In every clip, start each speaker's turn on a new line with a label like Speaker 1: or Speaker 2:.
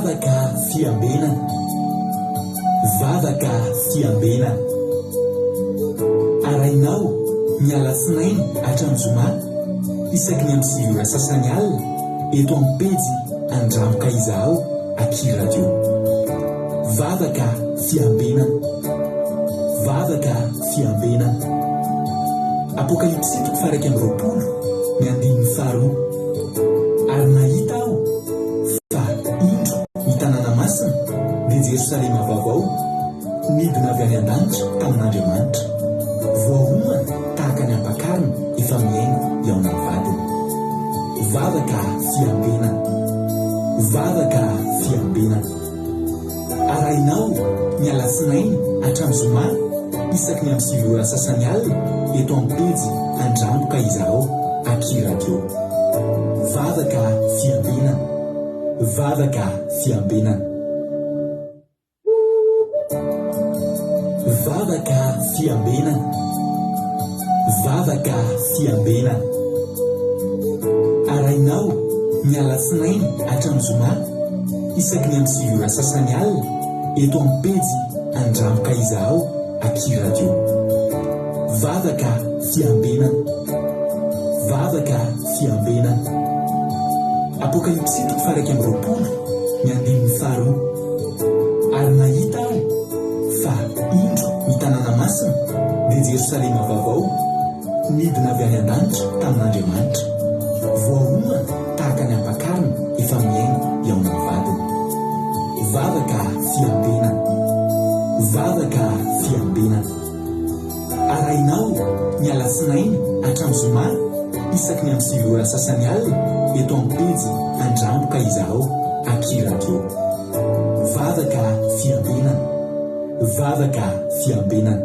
Speaker 1: vavaka fiambenana, vavaka fiambenana. Arainao mialatsinainy hatramin'zoma isaky ny amin'ny sivy ora sasany alina eto amin'ny pejy Andramoka Izaho Aky Radio. Vavaka fiambenana, vavaka fiambenana. Apokalipsy 1:20 ary nahita aho fa indro ny tanàna masina dia Jerosalema vaovao midina avy any an-danitra tamin'Andriamanitra, voahomana tahaka ny ampakarina efa miaina eo amin'ny vadiny. Vavaka fiambenana, vavaka fiambenana. Arainao ny alatsinainy hatramin'ny zoma isaky ny amin'ny sivy ora sasany alina eto amin'ny pejy Andramoka Izaho Aky Radio. Vavaka fiambenana, vavaka fiambenana. Vavaka fiambenana, vavaka fiambenana. Arainao ny alatsinainy hatramin'ny zoma isaky ny amin'ny sivy ora sasany alina eto amin'ny pejy Andramoka Izaho Aky Radio. Vavaka fiambenana, vavaka fiambenana. Apokalipsy 1:20 ary nahita aho fa indro ny tanàna masina dia Jerosalema vaovao midina avy any an-danitra tamin'Andriamanitra, voahomana tahaka ny ampakarina efa miaina eo amin'ny vadiny. Vavaka fiambenana, vavaka fiambenana. Arainao ny alatsinainy hatramin'ny zoma isaky ny amin'ny sivy ora sasany alina eto amin'ny pejy Andramoka Izaho Aky Radio. Vavaka fiambenana, vavaka fiambenana.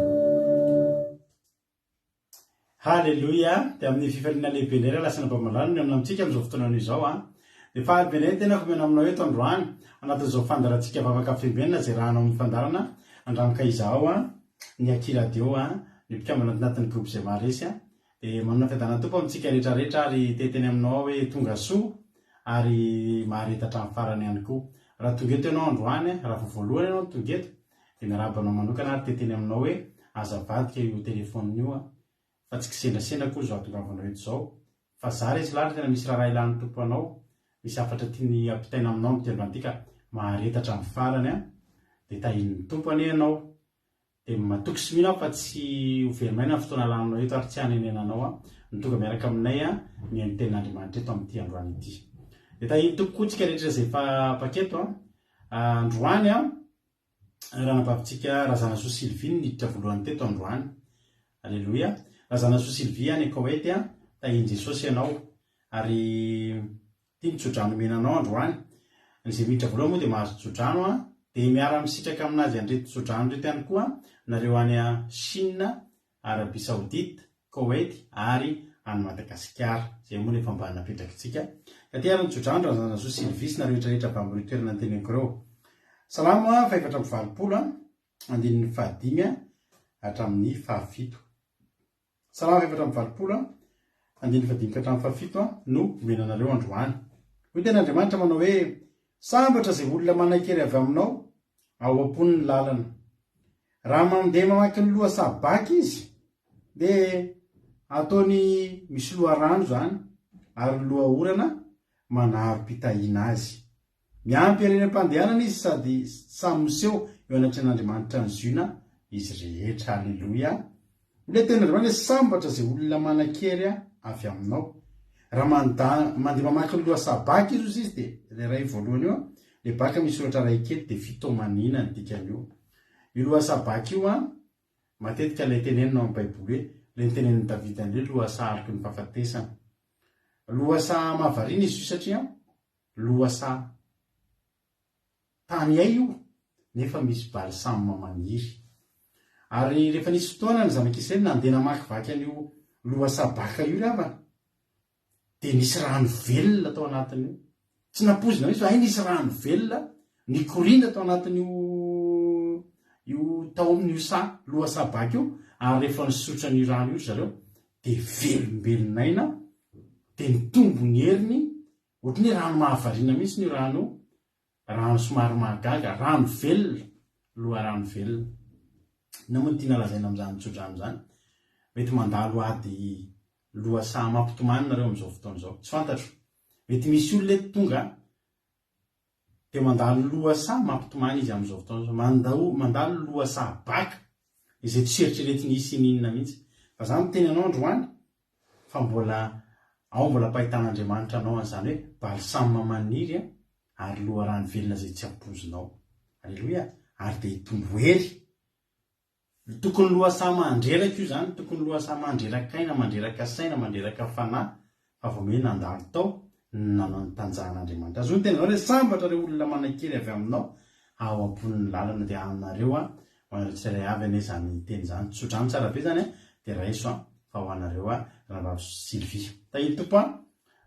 Speaker 2: Halleluja. Dia amin'ny fifaliana lehibe indray lasana mpamalano ny amintsika amin'izao fotoana izao dia fahabenay tena komena aminao eto androany anatin'izao fandarantsika vavaka fiambenana izay rahanao amin'ny fandarana Andramoka Izaho ny Aky Radio ny mpikambana anatin'ny groupe izay maharesy dia manana fiadana tompo amintsika rehetrarehetra ary teteny aminao hoe tonga soa ary maharetatra amin'ny farany ihany koa. Raha tonga eto ianao androany, raha voalohany ianao tonga eto dia miarabanao manokana ary teteny aminao hoe azavadika io telefonina io fa tsy kisendasenda koa zao atongavanao eto zao fa za resy lahatra tena misy raha ilan'ny tompo anao, misy afatra tiany ampitaina aminao amin'ny telo antika maharetatra amin'ny farany dia tahin'ny tompo ane ianao dia matoky sy mino fa tsy hoverimaina ny fotoana lananao eto ary tsy hanenenanao nitonga miaraka aminay ny tenin'Andriamanitra eto amin'ity androany ity. Dia tahin'ny tompo koa tsika rehetra izay paketo androany raha nampavitsika razana soa Sylvie niditra voalohany teto androany. Alleluia. Razana soa Sylvie any Koweït tahin'i Jesosy ianao ary tia mitsodrano menanao androany. Izay miditra voalohany moa dia mahazo tsodrano dia miara misitraka aminazy andreto tsodrano reto ihany koa nareo any Chine, Arabie Saoudite, Koweït ary any Madagasikara. Izay moa rehefa mba napetrakitsika ka tia ary tsodrano razana soa Sylvie sy nareo rehetrarehetra avy amin'ireo toerana teneniko ireo. Salamo 420 andininy fahadimy hatramin'ny fahafito. Salamo 420 andininy fahadimy hatramin'ny fahafito no menanareo androany. Hoy ten'Andriamanitra manao hoe sambatra izay olona manaiky avy aminao ao am-pon'ny lalana. Raha mandeha mamaky ny loha sabaky izy dia ataony misy loha rano zany ary loha orana manaro mpitahiana azy. Miampy arenam-pandehanana izy sady samy miseho eo anatren'Andriamanitra ny ziona izy rehetra. Halleluja. Le ten'Andriamanitra sambatra izay olona manakery avy aminao. Raha mandeha mamaky ny loha sabaky izy dia le ray voalohany io le baka misy soratra ray kely dia fitomanina ny dikan'io. Io loha sabaky io matetika ilay tenenina amin'ny Baiboly hoe ilay teneniny Davida ilay loha araka ny fahafatesana. Loha mahavariana izy io satria loha tany ay io nefa misy balsame maniry. Ary rehefa nisy fotoana ny zanak'Israely nandeha namaky vaky an'io loha baka io rehefa dia nisy rano velona tao anatin'io. Tsy napozina izy fa nisy rano velona nikoriana tao anatin'io tao amin'io loha baka io ary rehefa nisotra ny rano io zareo dia velombelonaina dia nitombo ny heriny ohatry ny rano mahavariana mihitsy ny rano rano somary mahagaga, rano velona, loha rano velona. Na moa ny tiana lazaina amin'izany tsotra amin'izany, mety mandalo ady loasa mampitomany nareo amin'izao fotoana izao, tsy fantatro. Mety misy olona eto tonga dia mandalo loasa mampitomany izy amin'izao fotoana izao, mandalo loasa baka izay tsy eritreretiny isy ninona mihitsy. Fa izany no teny anao androany fa mbola pahitan'Andriamanitra anao an'izany hoe balsame maniry ary loha rano velona izay tsy ampozinao. Alleloia. Ary dia hitombo hery. Tokony loasa mandreraka io izany, tokony loasa mandreraka aina, mandreraka saina, mandreraka fanahy, fa vao hoe nandalo tao nanao ny tanjahan'Andriamanitra. Azo ny tena hoe sambatra ireo olona manankely avy aminao ao amponin'ny lalana dia aminareo hoanareo tsirairay avy ane izany teny izany. Tsotra amin'ny tsara be izany dia raiso fa ho anareo rahavavy Sylvie. Tahiny tompo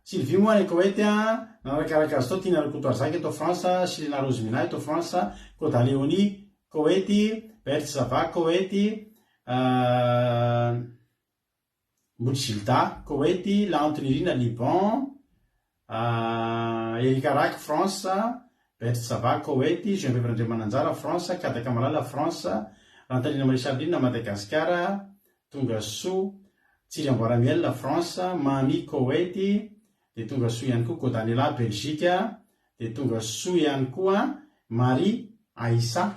Speaker 2: Sylvie moa any Koweït nanakaraka azy tao Tiana Kotoarzaka eto France, Sirina Rozmina eto France, Koda Léonie Koweït, Bert Zava Koweït, Moutchilda Koweït, Lantony Rina Liban, Erika Rak France, Bert Zava Koweït, Jean-Bevre Mananjara France, Kadaka Malala France, Rantalina Marie-Charline Madagascar, tonga soa Tsiriamboaramiel France, Mami Koweït, dia tonga soa ihany koa Kodanela Belgique, dia tonga soa ihany koa Marie Aïssa,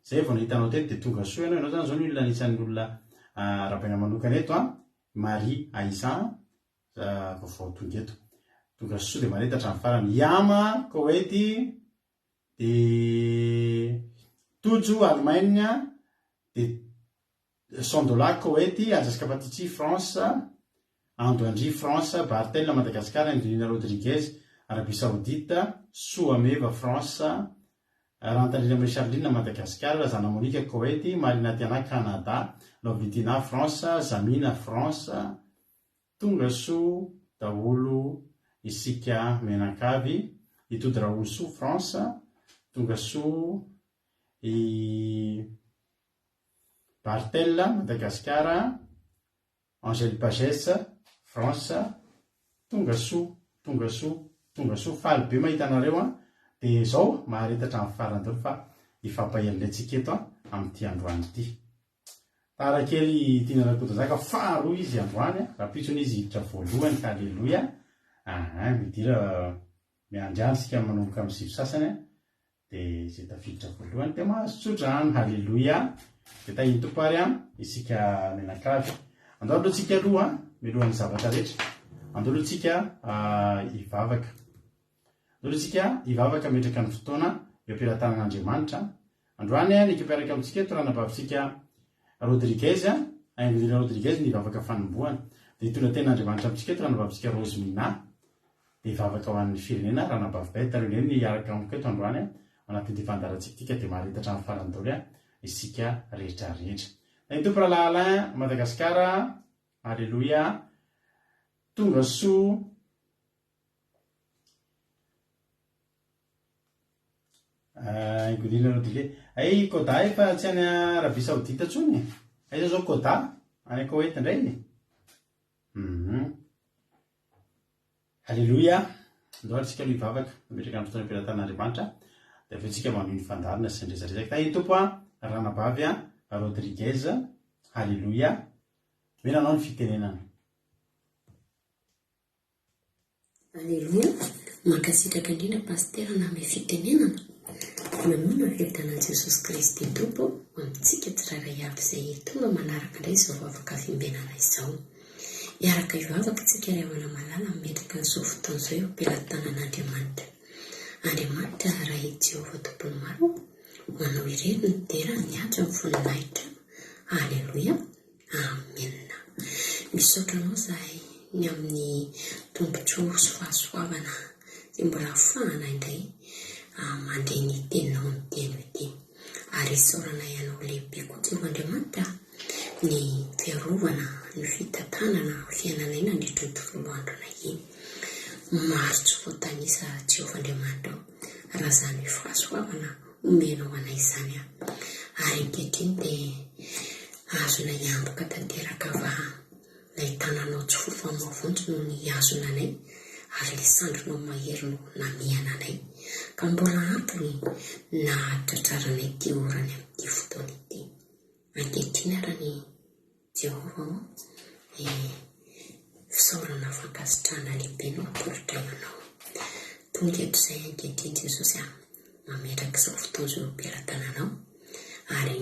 Speaker 2: zay vao nahitanao teto dia tonga soa ianao zany zao ny olona anisan'ny olona rabaina manokana eto Marie Aïssa vao tonga eto, tonga soa dia manetatra amin'ny farany. Yama Koweït, dia Tojo Allemagne, dia Sondola Koweït, Ajaska Patici France, Andoandry France, Bartel Madagascar, Indrina Rodriguez Arabie Saoudite, Soameva France, Rantalina Marie-Charline Madagascar, Zana Monika Koweït, Marina Tiana Canada, Lovitina France, Zamina France, tonga soa daholo isika menakavy, itody Raoul Soa France, tonga soa i Bartel Madagascar, Angèle Pagès France, tonga soa faly be mahita anareo dia izao maharetatra amin'ny farany daholo fa ifampahelintsika eto amin'ity androany ity. Tarakely Tiana Kotoazaka faharoa izy androany, rapitsony izy hiditra voalohany ka alleloia. Midira miandriany sika manomboka amin'ny sivy sasany dia izay tafiditra voalohany dia mahazo tsodrano, alleloia. Dia tahiny tompo ary isika menakavy andao alohantsika aloha milohan'ny zavatra rehetra, andao alohantsika ivavaka metraka ny fotoana eo am-pelatanan'Andriamanitra. Androany nikampiaraka amintsika eto ranabavitsika Rodriguez, Indrina Rodriguez nivavaka fanombohana, dia hitondra ten'Andriamanitra amintsika eto ranabavitsika Rozmina dia ivavaka ho an'ny firenena ranabavy bay tareo ny araka amiko eto androany anatin'ity fandarantsika tika dia maharetatra amin'ny farany daholo isika rehetrarehetra. Tahiny tompo Rahalahy Madagasikara, alleloia. Tonga soa Ingolina Rodile Koda efa tsy any Arabia Saoudite tsony, aiza zao Koda any Koweït indray. Alleloia. Andao atsika aloha ivavaka mipetraka amin'ny fotoana am-pelatan'Andriamanitra dia avy tsika manome ny fandarina sy ny resaresaky. Tahiny tompo ranabavy Rodriguez, alleloia. Menanao ny fitenenana.
Speaker 3: Alleluia. Mankasitraka indrindra pastera na amin'ny fitenenana. Mamono ny fitanan'i Jesosy Kristy tompo amintsika tsirairay avy izay tonga manaraka indray izao vavaka fiombenana izao. Iaraka ivavaka tsika ray avana malala mimetraka n'izao fotoana izao eo am-pelatanan'Andriamanitra. Andriamanitra raha Jehovah tompony maro manao ireny ny dera miatra amin'ny voninahitra. Alleluia. Amen. Misaotra anao zahay ny amin'ny tombotsoa sy fahasoavana izay mbola ahafahana indray mandray ny teninao ny teny ity. Ary isaorana ianao lehibe koa Jehovahandriamanitra ny fiarovana, ny fitantanana, fiainana iny nandritra ny tontolo androna iny. Maro tsy voatanisa Jehovahandriamanitra raha izany fahasoavana omenao anay izany. Ary ankehitriny dia azona iantoka tanteraka va ilay tananao tsy fofo mavontsy no ny azona anay ary le sandrinao mahery no namiana anay ka mbola ampony nahatratraranay ty orany amin'ity fotoana ity. Ankehitriny arany Jehova fisaorana fankasitrahana lehibe no aporitra ianao. Tonga eto izay ankehitriny Jesosy mametraka izao fotoana izao ampiaratananao, ary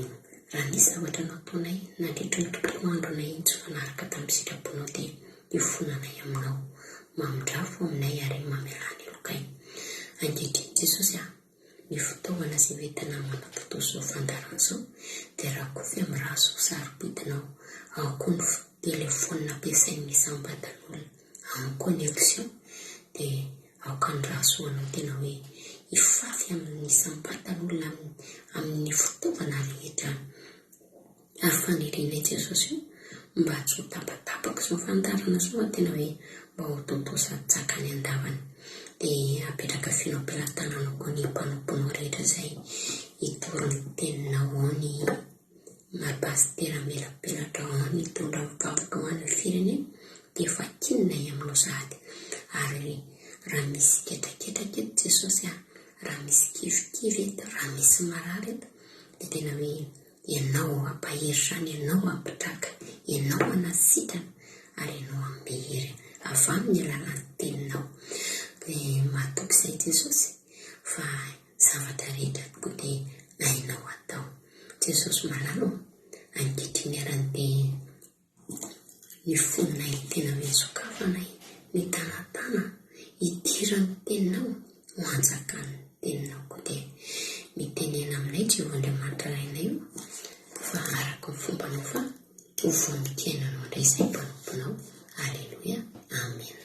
Speaker 3: raha nisy zavatra nataonay nandritra ny tontolo andronay tsy fanaraka tamin'ny sitraponao dia ifonanay aminao, mamindrafo aminay ary mamelany lokay. Ankehitriny Jesosy ny fitaovana izay entina manatotoa izao fandarana izao dia raha koa fe amin'ny raha soa sarobitinao, ao koa ny telefônina ampiasain'ny misam-batan'olona, ao koa ny option dia aoka ny raha soanao tena hoe hifafy amin'ny misam-batan'olona amin'ny fitaovana rehetra. Ary fanerenay Jesosy io mba tsy ho tapatapaka izao fandarana izao tena hoe mba ho toto sady tsakany andavany. Dia apetraka finao-pilatananao koa ny mpanomponao rehetra izay hitorony teninao ao, ny mapastera melapelatra ao, ny tondra mivavaka ho an'ny firenena dia vakinonay aminao sady. Ary raha misy ketraketraka eto Jesosy raha misy kivikivy eto, raha misy marary eto dia tena hoe ianao ampahery izany, ianao ampitraka, ianao anasitrana ary ianao ambehery avy amin'ny alalan'ny teninao. Dia mahatoky izay Jesosy fa zavatra rehetra tokoa dia hainao atao. Jesosy malalo ankehitriny arany dia ny fononay tena hoe sokafanay, ny tanatana hidiran'ny teninao, ho anjakan'ny teninao koa dia mitenena aminay Jehovah Andriamanitra rainay io fa araka ny fombanao fa ho vonintenanao indray izay mpanomponao. Alleluia, amen.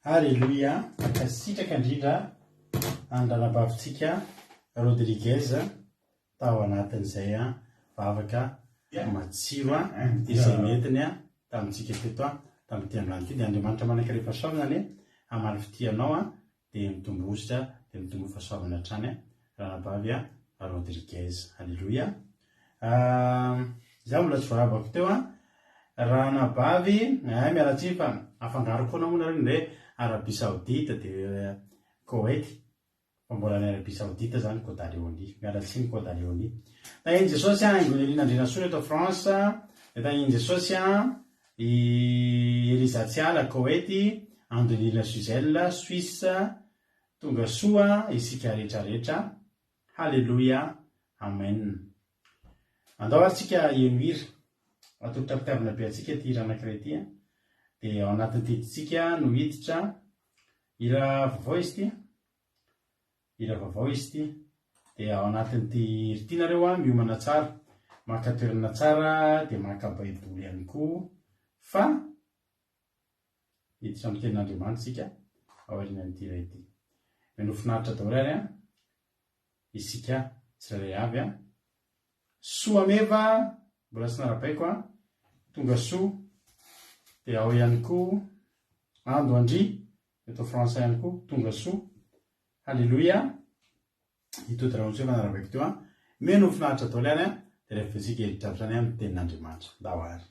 Speaker 2: Alleluia. Akasitraka indrindra andranabavitsika Rodriguez tao anatin'izay vavaka matsiro izay metiny tamintsika teto tamin'ity androany ity. Dia Andriamanitra manaka rehefa fahasoavana amaly fitianao dia mitombositra dia mitombo fahasoavana hatrany ranabavy Rodriguez. Alleluia. Izaho mbola tsy voaravako teo ranabavy miaratsy fa afangaro foana moa nareo ndray Arabie Saoudite dia Koweït, fa mbola ny Arabie Saoudite zany Côte d'Ivoire, miaratsy ny Côte d'Ivoire. Tahiny Jesosy Ingolelina Andrina eto France, dia tahiny Jesosy Eliza Tsiala Koweït, Andelina Suzelle Suisse, tonga soa isika rehetrarehetra. Halleluia, amen. Andao atsika enohira atolotra fitiavana be atsika ty hira anankiray ty dia ao anatin'ny tetitsika no hiditra hira vaovao izy ty, hira vaovao izy ty. Dia ao anatin'ity hira ty nareo miomana tsara, maka toerana tsara dia maka baiboly ihany koa, fa hiditra amin'ny tenin'Andriamanitra tsika ao aorianan'ity hira ity. Meno finaritra daholo ary isika tsirairay avy soa meva mbola tsy narabaiko tonga soa. Dia ao ihany koa ando andry eto France ihany koa tonga soa. Halleluia. Hitody raha ontsy efa narabaiko teo meno finaritra daholo ary dia rehefa isika hiditra avy amin'ny tenin'Andriamanitra dao ary.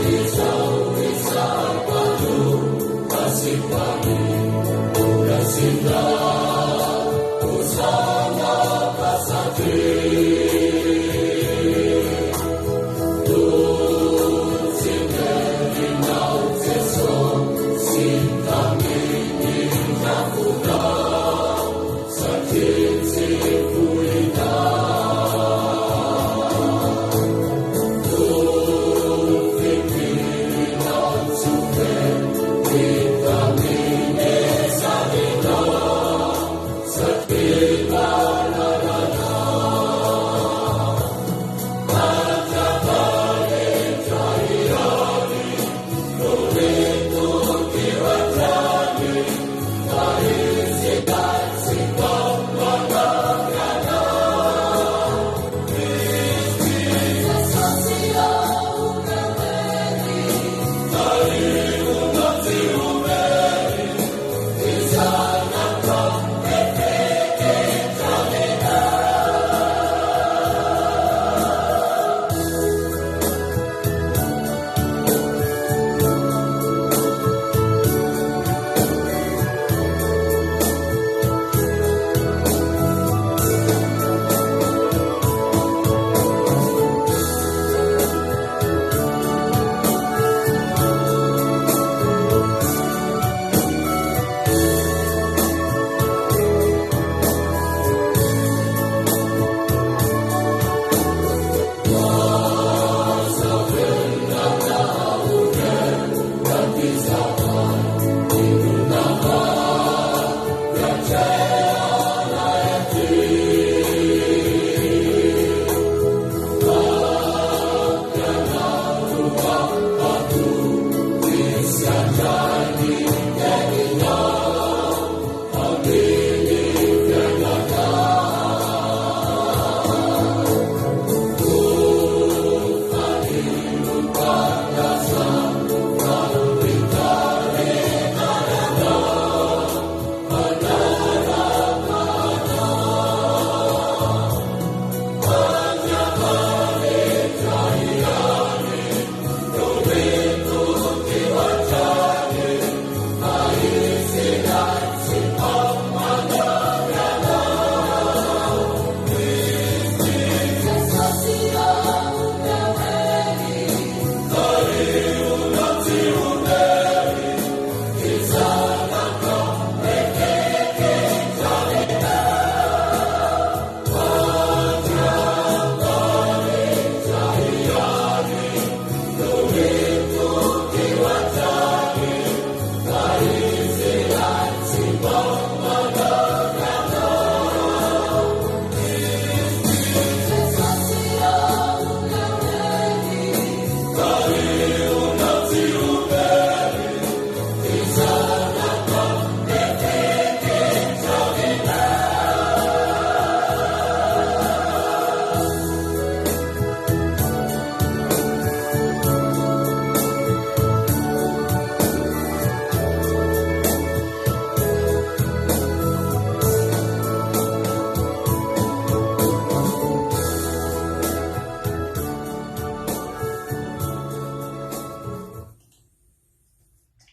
Speaker 4: Is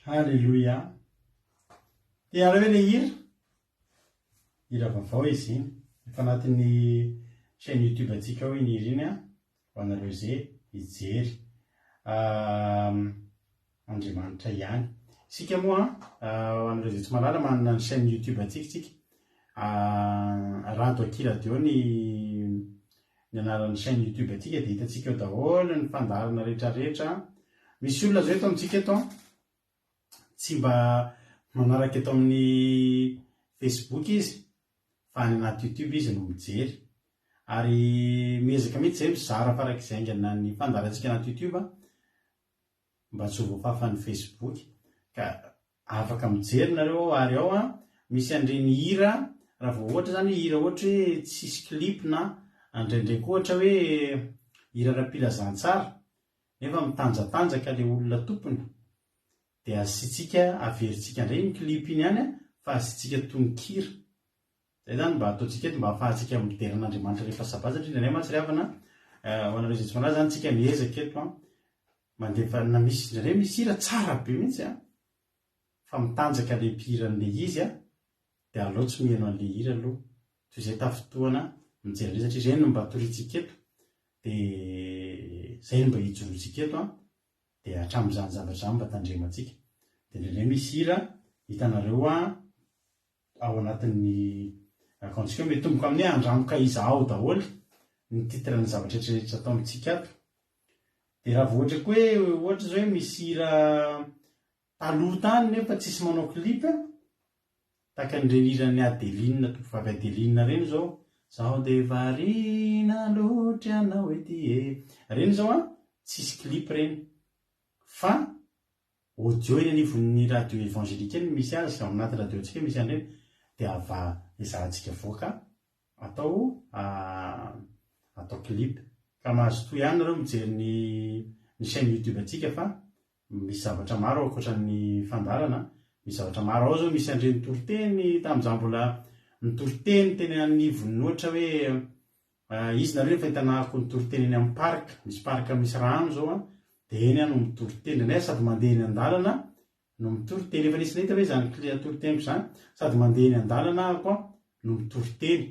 Speaker 2: Halleloia. Dia raha hoe le hira vaovao izy efa anatin'ny chaîne YouTube antsika hoe iny hira iny a ho anareo zay hijery Andriamanitra ihany. Isika moa ho anareo zay tsy mahalala manana ny chaîne YouTube antsika Rado Aki Radio ny anaran'ny chaîne YouTube antsika dia hitantsika eo daholo ny fandarana rehetrarehetra. Misy olona zao eto amintsika eto tsy mba manaraka eto amin'ny Facebook izy fa any anaty YouTube izy no mijery, ary miezaka mihitsy zay mizara farak'izay aingana ny fandarantsika anaty YouTube mba tsy ho voafafan'ny Facebook, ka afaka mijery nareo ary ao misy andreny hira raha vao ohatra zany hira ohatra hoe tsisy clip na andraindraiky ohatra hoe hira ra-pilazantsara nefa mitanjatanjaka le olona tompony dia asitsika averintsika indray ny clip iny ihany fa asitsika tononkira. Zay zany mba ataontsika eto mba ahafahantsika mideran'Andriamanitra rehefa sabata satria indray matsy ry havana ho anareo zay tsy manala zany tsika miezaka eto mandefa na misy indray misy hira tsara be mihitsy fa mitanjaka le mpihiran'le izy dia aleo tsy miheno an'le hira aloha toy izay tafotoana mijery satria izay no mba toriantsika eto dia zay no mba hijoroantsika eto dia hatramin'izany zavatra mba tandremantsika. Dia indraindray misy hira hitanareo ao anatin'ny akaontsika hoe metomboka amin'ny andramoka izaho daholo ny titrany zavatra rehetrarehetra atao amintsika ato. Dia raha vao ohatra koa hoe ohatra zao hoe misy hira taloha tany nefa tsisy manao clip tahaka n'ireny hiran'ny Adeline tovovavy Adeline reny zao zaho dia variana loatra ianao ety reny zao tsisy clip reny fa audio eny anivon'ny radio évangélika eny misy azy ao anaty radio antsika misy an'ireny dia ezahantsika voaka atao clip. Ka mahazo toy ihany nareo mijery ny chaîne YouTube antsika fa misy zavatra maro ankoatran'ny fandarana, misy zavatra maro ao zao misy andreny toriteny tamin'izaho mbola nitoriteny teny anivon'ny ohatra hoe izy nareo fa hitanahako nitoriteny eny amin'ny parka, misy parka misy rano zao dia eny no mitoriteny nay sady mandeha eny an-dalana no mitoriteny efa nisy nahita hoe zany toriteniko zany sady mandeha eny an-dalana ako no mitoriteny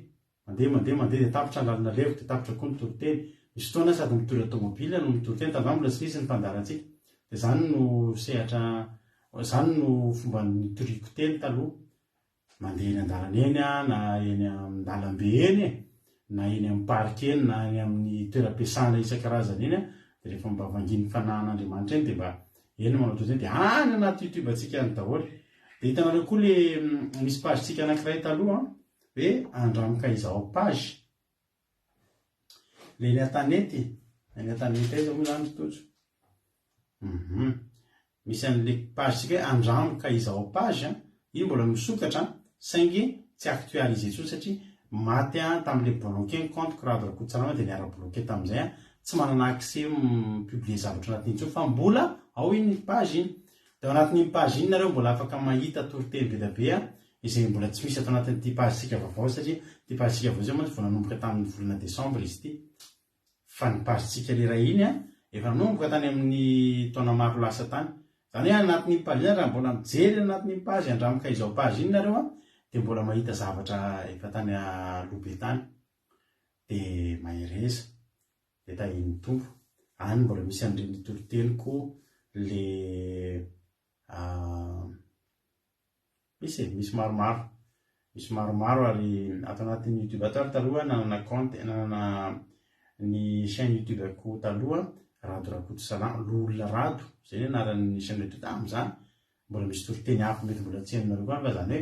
Speaker 2: mandeha dia tapitra an-dalana levoko dia tapitra koa mitoriteny. Misy fotoana sady mitory tomobila no mitoriteny tamin'izany mbola tsy nisy ny fandarantsika dia zany no sehatra zany no fomba nitoriako teny taloha mandeha eny an-dalana eny na eny an-dalambe eny na eny amin'ny parka eny na eny amin'ny toeram-piasana isan-karazany eny dia rehefa mba vangin'ny fanahin'Andriamanitra eny dia mba eny manao toy izay dia any anaty YouTube antsika any daholo. Dia hitanareo koa le misy pagentsika anankiray taloha hoe andramoka izaho page le ny an-tanety aiza moa zany tojo misy an'le pagentsika hoe andramoka izaho page iny mbola misokatra saingy tsy actualisé intsony satria maty tamin'le bloqué ny compte Rado Rakotosalama dia niara bloqué tamin'izay tsy manana accès publier zavatra anatin'iny intsony fa mbola ao iny page iny. Dia ao anatin'iny page iny nareo mbola afaka mahita toriteny be da be izay mbola tsy misy ato anatin'ity pagentsika vaovao satria ity pagentsika vaovao zay moa vao nanomboka tamin'ny volana desambra izy ity fa ny pagentsika lera iny efa nanomboka tany amin'ny taona maro lasa tany. Zany hoe anatin'iny page iny raha mbola mijery anatin'iny page andramoka izaho page iny nareo dia mbola mahita zavatra efa tany alobe tany dia mahireza dia tahiny tompo any mbola misy an'ireny toriteniko le misy maromaro ary ato anatin'ny YouTube ato ary taloha nanana compte nanana ny chaîne YouTube ako taloha Rado Rakotosalama l'olona rado zay ny anaran'ny chaîne YouTube tamin'izany mbola misy toriteny hafa mety mbola tsy hainareo koa fa zany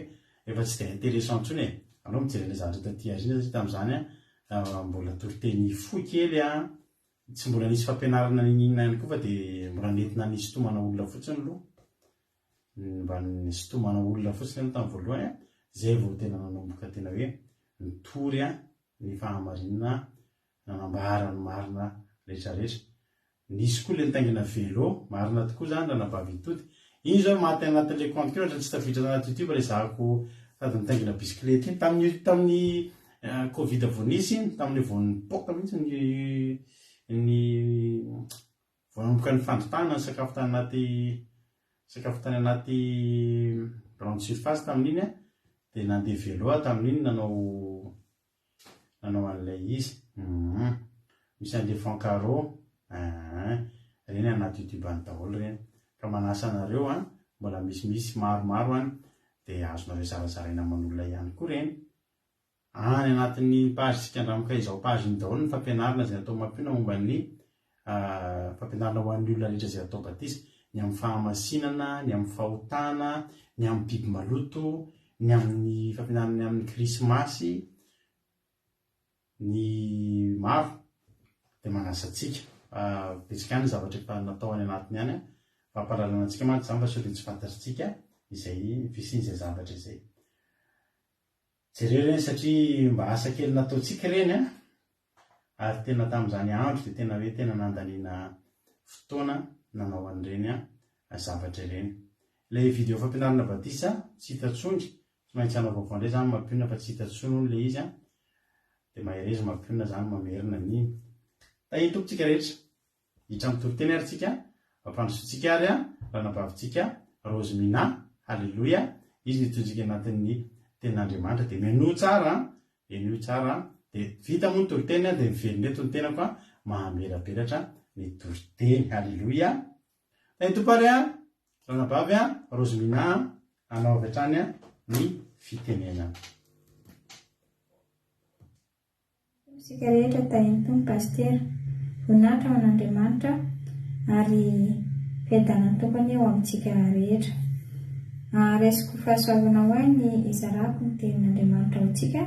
Speaker 2: hoe efa tsy dia intéressant intsony anao mijery an'ilay zavatra taty aoriana satria tamin'izany mbola toriteny fohy kely tsy mbola nisy fampianarana n'inona ihany koa fa dia mbola nentina nisy tomana olona fotsiny aloha mba nisy tomana olona fotsiny aloha tamin'ny voalohany zay vao tena nanomboka tena hoe nitory ny fahamarinana nanambara ny marina rehetrarehetra. Nisy koa le nitaingina vélo marina tokoa zany raha nabavitody iny zao maty anatin'le compte kely ohatra tsy tafiditra anaty YouTube rezahako sady nitaingina bisikilety iny tamin'ny Covid vao nisy tamin'ny vao nipoka mihitsy ny vao nanomboka ny fandritana ny sakafo tany anaty sakafo tany anaty grande surface tamin'iny dia nandeha veloa tamin'iny nanao an'ilay izy misy an'ilay fankaro reny anaty youtube-any daholo reny ka manasa anareo mbola misimisy maromaro dia azonareo zarazaraina manolona ihany koa reny any anatin'ny page sika andramoka izao page ny daholo ny fampianarana zay atao mampiona momba ny fampianarana ho an'ny olona rehetra zay atao batisa ny amin'ny fahamasinana, ny amin'ny fahotana, ny amin'ny biby maloto, ny amin'ny fampianarana ny amin'ny krismasy, ny maro dia manasa antsika betsika ny zavatra efa natao any anatiny any fampalalana antsika mantsy izany fa sao dia tsy fantatritsika izay fisin'izay zavatra izay jereo reny satria mba asa kely nataontsika reny ary tena tamin'izany andro dia tena hoe tena nandaniana fotoana nanao an'ireny zavatra ireny. Ilay video fampianarana batisa tsy hitatsondry tsy maintsy hanao vaovao indray izany mampiona fa tsy hitatsony hono ilay izy dia maherezy mampiona izany mamerina ny tahitompitsika rehetra hitra amin'ny toriteny ary tsika mampandrosotsika ary ranabavitsika Rosemina halleloia izy nitonjika anatin'ny tenin'Andriamanitra dia menohy tsara dia vita moa ny toriteny dia mivelonreto ny tena fa mahameraperatra ny toriteny halleloia tahitopary ranabavy Rosemina anao avy hatrany ny fitenenana.
Speaker 4: Sika rehetra tahitony paster vonatra ho an'Andriamanitra ary fiadanany tompony eo amintsika rehetra. Raisiko fahasoavana ho ahy ny izarako ny tenin'Andriamanitra ho antsika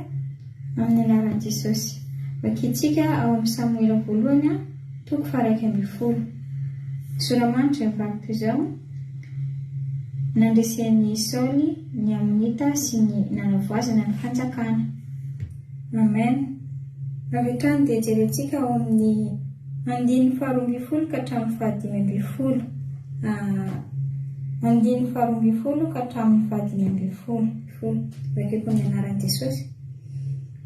Speaker 4: amin'ny anaran'i Jesosy. Vakintsika ao amin'ny Samoela 1:1-20. Soramanitra mivako toy izao: nandresen'ny Saoly ny Amonita sy ny nanavoazana ny fanjakana. Amen. Avy hatrany dia jerentsika ao amin'ny 2:12 ka hatramin'ny 5:12. 2:12 ka hatramin'ny 5:12. Vakiko ny anaran'i Jesosy.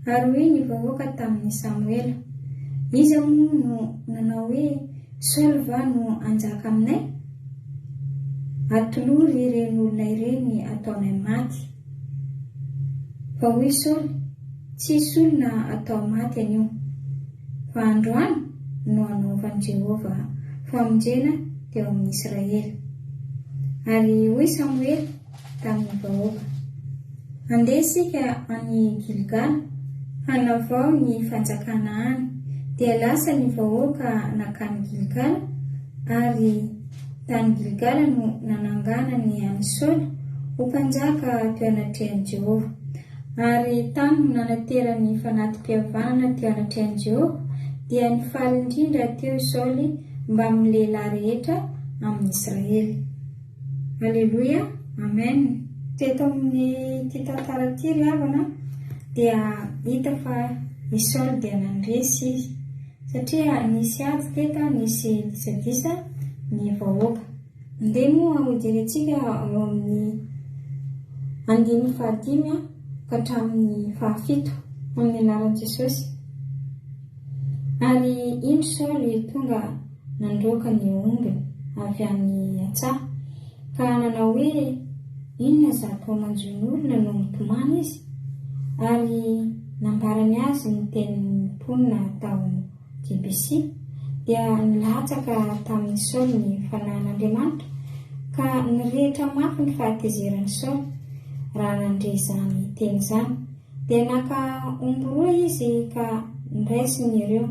Speaker 4: Ary hoe ny vahoaka tamin'ny Samoela: iza moa no nanao hoe Saoly va no anjaka aminay? Atolory ireny olona ireny ataonay maty. Fa hoy Saoly: tsisy olona atao maty anio, fa androany no anaovan'i Jehova famonjena teo amin'ny Israely. Ary hoy Samoely tamin'ny vahoaka: andeha isika any Gilgala hanavao ny fanjakana any. Dia lasa ny vahoaka nakany Gilgala, ary tany Gilgala no nanangana ny an'i Saoly ho mpanjaka teo anatrehan'i Jehova. Ary tany no nanatera ny fanatim-pihavanana teo anatrehan'i Jehova dia nifaly indrindra teo Saoly mba amin'ny lehilahy rehetra amin'ny Israely. Halleluia, amen. Teto amin'ny ity tantara ity ry havana dia hita fa i Saoly dia nandresy izy satria nisy ady teto, nisy disadisa ny vahoaka. Andeha moa ho jerentsika ao amin'ny 5:5 ka hatramin'ny 7 amin'ny anaran'i Jesosy. Ary indro Saoly tonga nandroaka ny ombiny avy amin'ny antsaha ka nanao hoe inona zato amanjon'ny olona no mitomany izy, ary nambarany azy ny tenin'ny mponina tao GBC. Dia nilatsaka tamin'ny Saoly ny fanahin'Andriamanitra ka nirehitra mafy ny fahatezeran'ny Saoly raha nandre izany teny izany. Dia naka omby roa izy ka niraisiny ireo,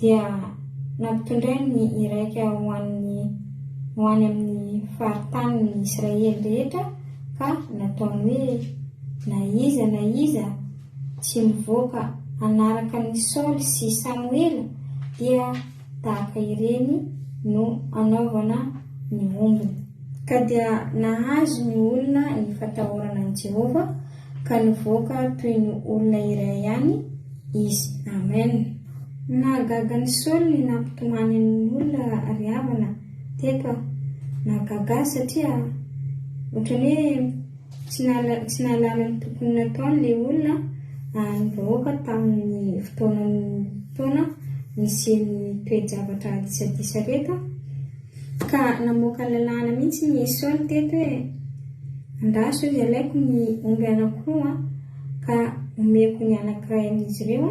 Speaker 4: dia nampitondray ny iraika ho any amin'ny faritany Israely rehetra ka nataony hoe na iza tsy mivoaka anaraka ny Saoly sy Samoela dia tahaka ireny no anaovana ny ombiny. Ka dia nahazo ny olona ny fatahorana an'i Jehova ka nivoaka toy ny olona iray ihany izy. Amen. Nahagaga ny Saoly ny nampitomany ny olona ry havana teto. Nahagaga satria ohatrany hoe tsy nahalala ny tokony nataony ilay olona ny vahoaka tamin'ny fotoana nisy ny toe-javatra disadisa reto. ka namoaka lalàna mihitsy ny Saoly teto hoe andraso izy alaiko ny omby anankiroa ka omeko ny anankiray amin'izy ireo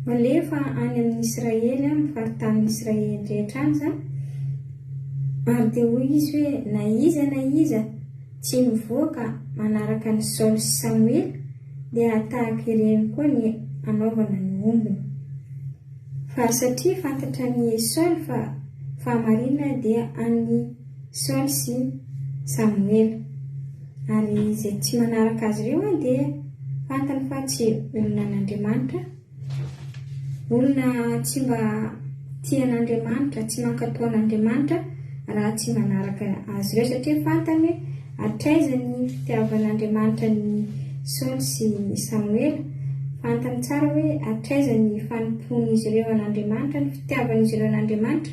Speaker 4: malefa any amin'ny Israely amin'ny faritanin'ny Israely rehetra any zany. Ary dia hoy izy hoe na iza tsy mivoaka manaraka ny Saoly sy Samuely dia tahaka ireny koa ny anaovana ny ombiny. Fa satria fantatra ny Saoly fa fahamarinana dia an'ny Saoly sy Samuely. Ary izay tsy manaraka azy ireo dia fantany fa tsy olona n'Andriamanitra, olona tsy mba tian'Andriamanitra, tsy mankatao an'Andriamanitra raha tsy manaraka azy ireo, satria fantany hoe atraiza ny fitiavan'Andriamanitra ny Saoly sy Samuely. Fantany tsara hoe atraiza ny fanompoan'izy ireo an'Andriamanitra, ny fitiavan'izy ireo an'Andriamanitra,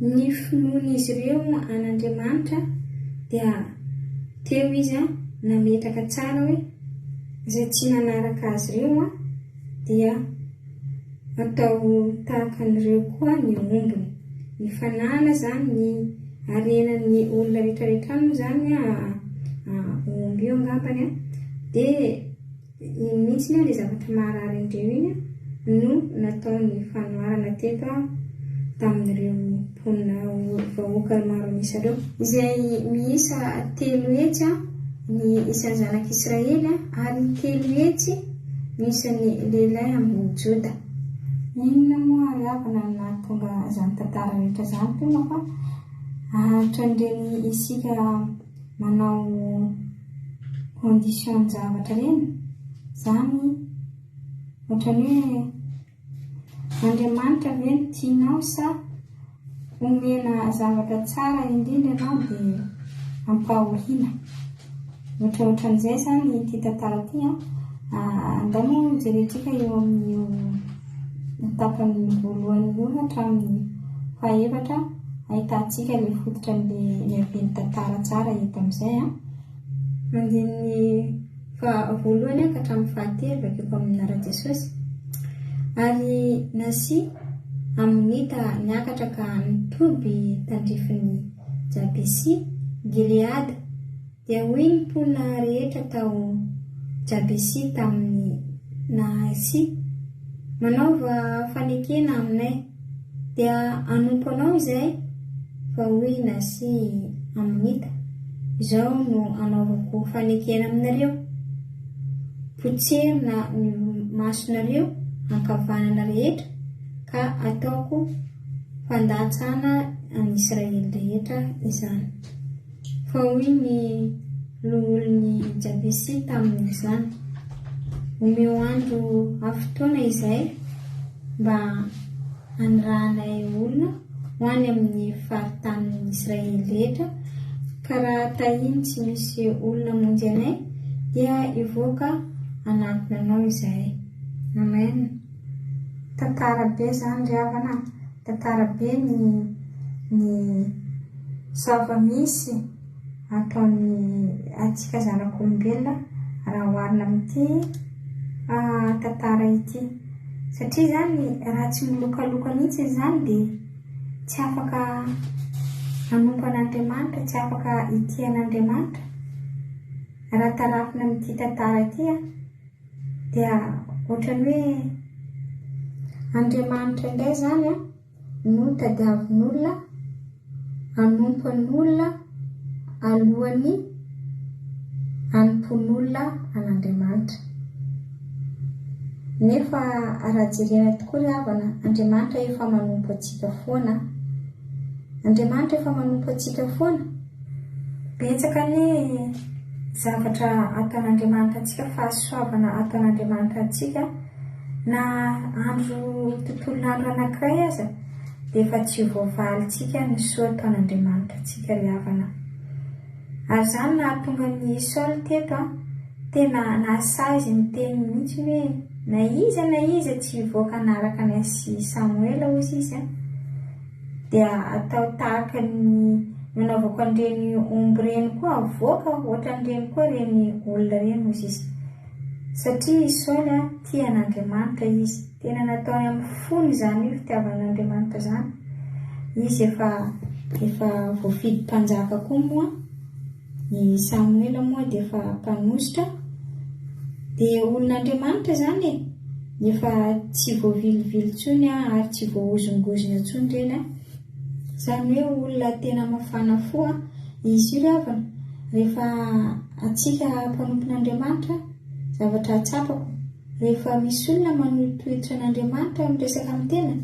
Speaker 4: ny finoan'izy ireo an'Andriamanitra. Dia teo izy nametraka tsara hoe izay tsy manaraka azy ireo dia atao tahaka an'ireo koa ny ombiny. Ny fanana zany ny arenan'ny olona rehetrarehetra moa zany omby io angambany dia iny mihitsy ilay zavatra maharary indreo iny no nataony fanoharana teto tamin'ireo mponina vahoaka maro miisa ireo, izay miisa 3 hetsy ny isan'ny zanak'Israely ary 3 hetsy ny isan'ny lehilahy amin'ny Joda. Inona moa riavana nahatonga izany tantara rehetra izany teo fa hatrandreny isika manao condition zavatra reny zany ohatrany hoe Andriamanitra ve no tianao sa omena zavatra tsara indrindra ianao dia ampahoriana. Ohatran'izay zany ity tantara ity andao moa jerentsika eo amin'ny tapany voalohany io hatramin'ny fahaefatra ahitantsika ilay fototra ny aveny tantara tsara eto amin'izay mandinin'ny voalohany ka hatramin'ny fahatelo bakeko amin'ny anara Jesosy. Ary Nasy Amonita niakatra ka nitoby tandrifin'ny Jabesy Gileada. Dia hoy ny mponina rehetra tao Jabesy tamin'ny Nasy, manaova fanekena aminay dia anompo anao izay. Fa hoy Nasy Amonita, izao no anaovako fanekena aminareo, potserina ny masonareo ankavanana rehetra ka ataoko fandatsana any Israely rehetra izany. Fa hoy ny loholon'ny Jabesy tamin'izany, omeo andro afotoana izay mba anirahanay olona ho any amin'ny faritanin'ny Israely rehetra, ka raha tahiny tsy misy olona monjy anay dia ivoaka anatiny anao izahay. Amen. Tantara be zany riavana, tantara be ny zava-misy ataon'ny atsika zanak'olombelona raha oharina amin'ity tantara ity. Satria zany raha tsy milokaloka mihitsy zany dia tsy afaka hanompo an'Andriamanitra, tsy afaka ity an'Andriamanitra. Raha tarafina amin'ity tantara ity dia ohatrany hoe Andriamanitra indray zany no tadiavin'olona, hanompo an'olona alohan'ny hanompon'olona an'Andriamanitra. Nefa raha jerena tokoa riavana, Andriamanitra efa manompo antsika foana. Andriamanitra efa manompo antsika foana. Betsaka ny zavatra ataon'Andriamanitra antsika, fahasoavana ataon'Andriamanitra antsika, na andro tontolon'andro anankiray aza dia efa tsy voavalintsika ny soa ataon'Andriamanitra antsika riavana. Ary zany nahatonga ny Saoly teto tena nasazy ny teny mihitsy hoe na iza tsy hivoaka anaraka anay sy Samuela hozy izy dia atao tahaka ny nanaovako an'ireny omby reny koa avoaka ohatran'ireny koa reny olona reny hozy izy. Satria Saoly tian'Andriamanitra izy, tena nataony amin'ny fony izany io fitiavan'Andriamanitra izany. izy efa voafidy mpanjaka koa moa. Ny Samuela moa dia efa mpanositra, dia olon'Andriamanitra zany efa tsy voavilivily tsony ary tsy voaozongozona tsony reny. Zany hoe olona tena mafana fo izy io ravana. Rehefa atsika mpanompon'Andriamanitra zavatra atsapako, rehefa misy olona manohitohitra an'Andriamanitra miresaka amin'ny tena,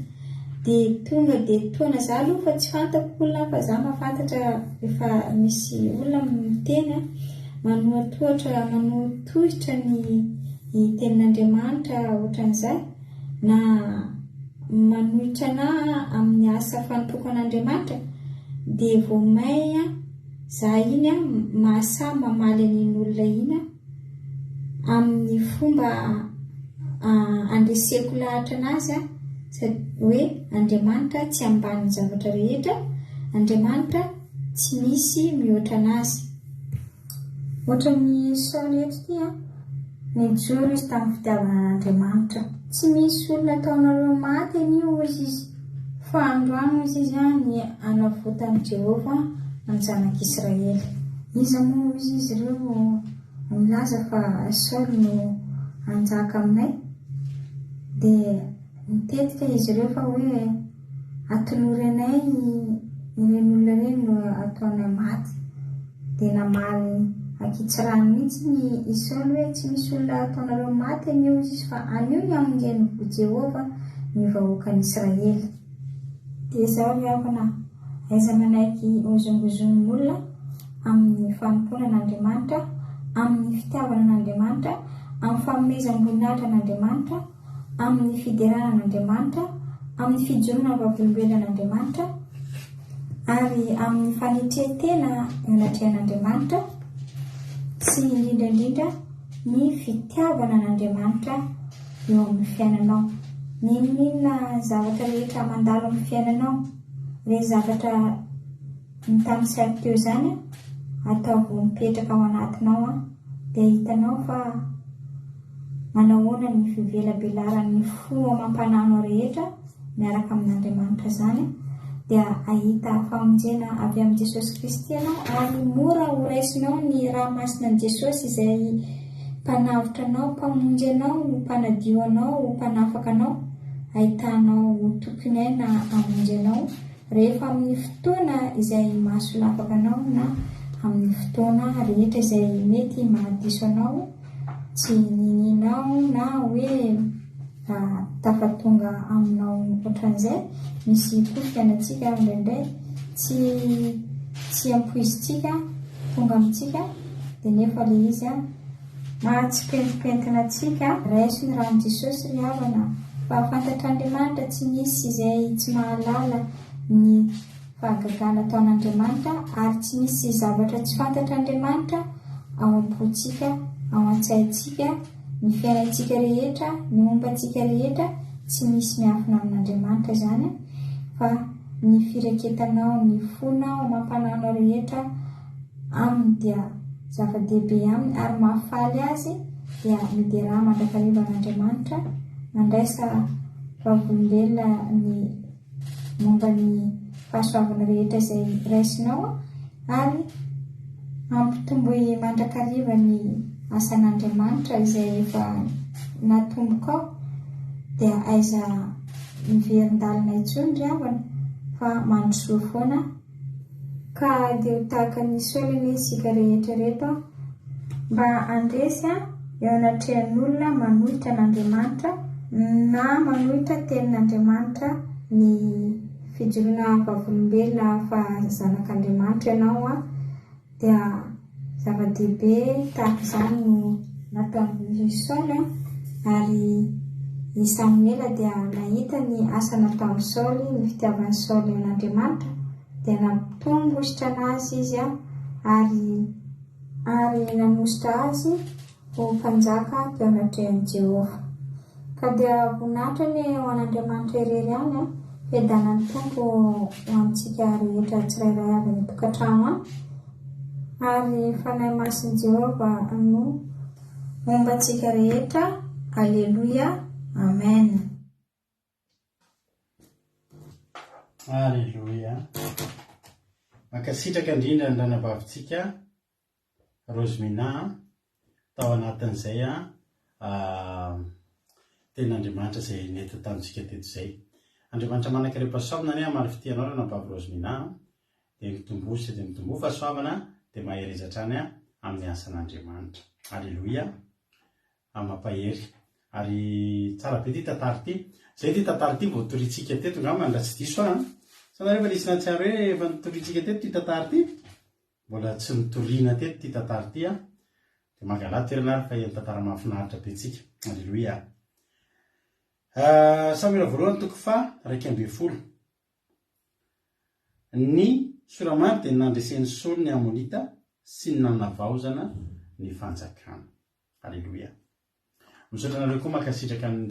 Speaker 4: dia tonga dia toana za aloha fa tsy fantako olona, fa za mahafantatra rehefa misy olona miteny manohitohitra ny tenin'Andriamanitra ohatran'izay, na manohitra amin'ny asa fanompoko an'Andriamanitra, dia vao may za iny mahasa mamaly an'iny olona iny amin'ny fomba andreseko lahatra anazy hoe Andriamanitra tsy ambany zavatra rehetra, Andriamanitra tsy misy mihoatra anazy. Ohatran'ny Saoly eto ity nijoro izy tamin'ny fitiavana an'Andriamanitra. Tsy misy olona ataonareo maty anio izy, fa androano izy ny anavotan'i Jehova ny zanak'Israely. Iza moa izy ireo milaza fa Saoly no anjaka aminay, dia mitetika izy ireo fa hoe atolory anay ireny olona ireny no ataonay maty. Dia namaly akitsirany mihitsy ny Saoly hoe tsy misy olona ataonareo maty anio izy, fa anio ny amongeny Jehova ny vahoakan'Israely. Dia izao ry havana, aiza manaiky hozongozon'ny olona amin'ny fanompoana an'Andriamanitra, amin'ny fitiavana an'Andriamanitra, amin'ny fanomezam-boninahitra an'Andriamanitra, amin'ny fiderana an'Andriamanitra, amin'ny fijoroana vavolombelona an'Andriamanitra, ary amin'ny fanetretena eo anatrehan'Andriamanitra, sy indrindra ny fitiavana an'Andriamanitra eo amin'ny fiainanao. Ninona zavatra rehetra mandalo amin'ny fiainanao, ilay zavatra tamin'ny sary teo zany ataovy mipetraka ao anatinao, dia hitanao fa manahoana ny fivelabelaran'ny fo amam-pananao rehetra miaraka amin'Andriamanitra zany, dia ahita famonjena avy amin'ny Jesosy Kristy ianao, ary mora horaisinao ny raha masina an'i Jesosy izay mpanavotra anao, mpamonjy anao, mpanadio anao, mpanafaka anao. Ahitanao tokony aina hamonjy anao rehefa amin'ny fotoana izay mahasolafaka anao, na amin'ny fotoana rehetra izay mety mahadiso anao, tsy nininao na hoe tafatonga aminao ohatran'izay. Misy koa fiainantsika indraindray tsy ampoizintsika tonga amintsika, dia nefa ilay izy mahatsipentimpentina antsika. Raiso ny rahan'i Jesosy ry havana, fa fantatr'Andriamanitra tsy misy izay tsy mahalala ny fahagagana ataon'Andriamanitra, ary tsy misy zavatra tsy fantatr'Andriamanitra ao am-pontsika, ao an-tsaintsika, ny fiainantsika rehetra, ny mombantsika rehetra. Tsy misy miafina amin'Andriamanitra zany, fa ny fireketanao, ny fonao, mampananao rehetra aminy dia zava-dehibe aminy, ary mahafaly azy dia midera mandrakariva an'Andriamanitra, mandraisa vavolombelona ny momba ny fahasoavana rehetra izay raisinao, ary ampitombo mandrakariva ny asan'Andriamanitra izay efa natomboka ao. Dia aiza miverin-dalina intsony ry havana, fa mandrosoa foana. Ka dia ho tahaka ny Saoly ny isika rehetra reto, mba andresy eo anatrehan'olona manohitra an'Andriamanitra, na manohitra tenin'Andriamanitra, ny fijoroana vavolombelona fa zanak'Andriamanitra ianao, dia zava-dehibe tahaka izany no nataon'ny Saoly. Ary i Samuela dia nahita ny asa nataon'i Saoly, ny fitiavan'i Saoly an'Andriamanitra, dia nampitombotra anazy izy ary nanositra azy ho mpanjaka teo anatrehan'i Jehova. Ka dia voninahitra ny ao an'Andriamanitra irery any fiadanan'ny tompo ho amintsika rehetra tsirairay avy ny tokantrano, ary fanahy masin'i Jehova no mombantsika rehetra. Alleluia, amen.
Speaker 2: Alleloia. Mankasitraka indrindra ny ranabavitsika Rosemina tao anatin'izay ten'Andriamanitra izay nety tamintsika teto izay. Andriamanitra manan-karem-pahasoavana any maro fitianao ranabavy Rosemina dia mitomboa sy dia mitomboa fahasoavana dia maherezatra any amin'ny asan'Andriamanitra. Alleloia. Mampahery ary tsara be ty tantara ty. Zay ty tantara ty vao toritsika teto ngamba ndra tsy diso sanareo fa nisina tsara hoe efa nitoritsika teto ty tantara ty, mbola tsy nitoriana teto ty tantara ty dia mangala toerana ary fa eny tantara mahafinaritra be tsika. Alleloia. Samuela voalohany 2:20. Ny soramandy dia nandresen'ny Saoly ny Amonita sy ny nanavaozana ny fanjakana. Alleloia. Misaotra anareo koa mankasitraka ny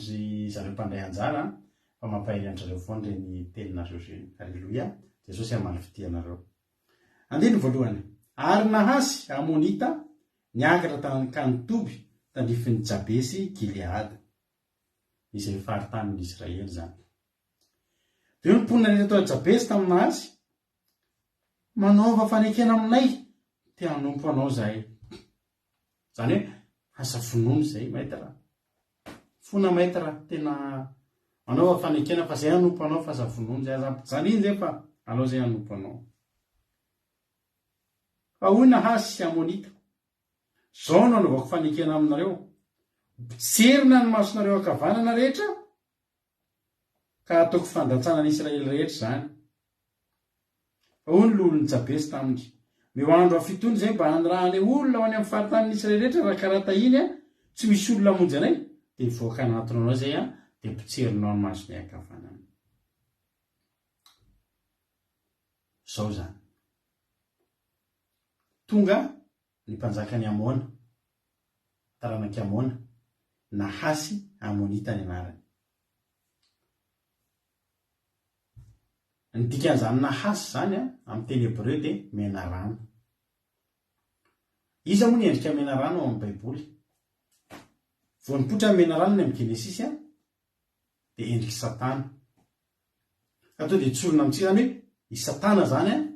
Speaker 2: zareo mpandray anjara fa mampahery an'zareo foana reny teninareo reny. Alleloia. Jesosy amaly fitianareo. Andiny voalohany. Ary nahasy Amonita niakatra ka nitoby tandrifin'ny Jabesy Gileady, izay faritanin'ny Israely zany. Dia ny mponina rehetra tao Jabesy tamin'azy, manaova fanekena aminay, te hanompo anao zahay. Zany hoe asa finoana zay, mahita raha. Fona mahita raha, tena manaova fanekena fa zay hanompo anao fa asa finoana zay zany iny zay fa anao zay hanompo anao. Fa hoy nahasy Amonita, zao no anaovako fanekena aminareo, potserina ny masonareo ankavanana rehetra ka ataoko fandatsana ny Israely rehetra zany. Fa hoy ny lolon'ny Jabesy taminy, mio andro afitony zay mba hanirahany olona ho any amin'ny faritanin'ny Israely rehetra raha karaha tahiny tsy misy olona hamonjy anay, dia mivoaka anatiny anao zay dia potserinao ny masony ankavanana. Zao zany. Tonga ny mpanjakany Amona, taranaky Amona, nahasy Amonita ny anarany. Ny dikan'izany nahasy zany amin'ny teny Hebreo dia mena rano. Iza moa ny endrika mena rano ao amin'ny Baiboly? Vao nipoitra mena rano ny amin'ny Genesisy dia endriky Satana. Ka to dia tsorina amintsika zany hoe i Satana zany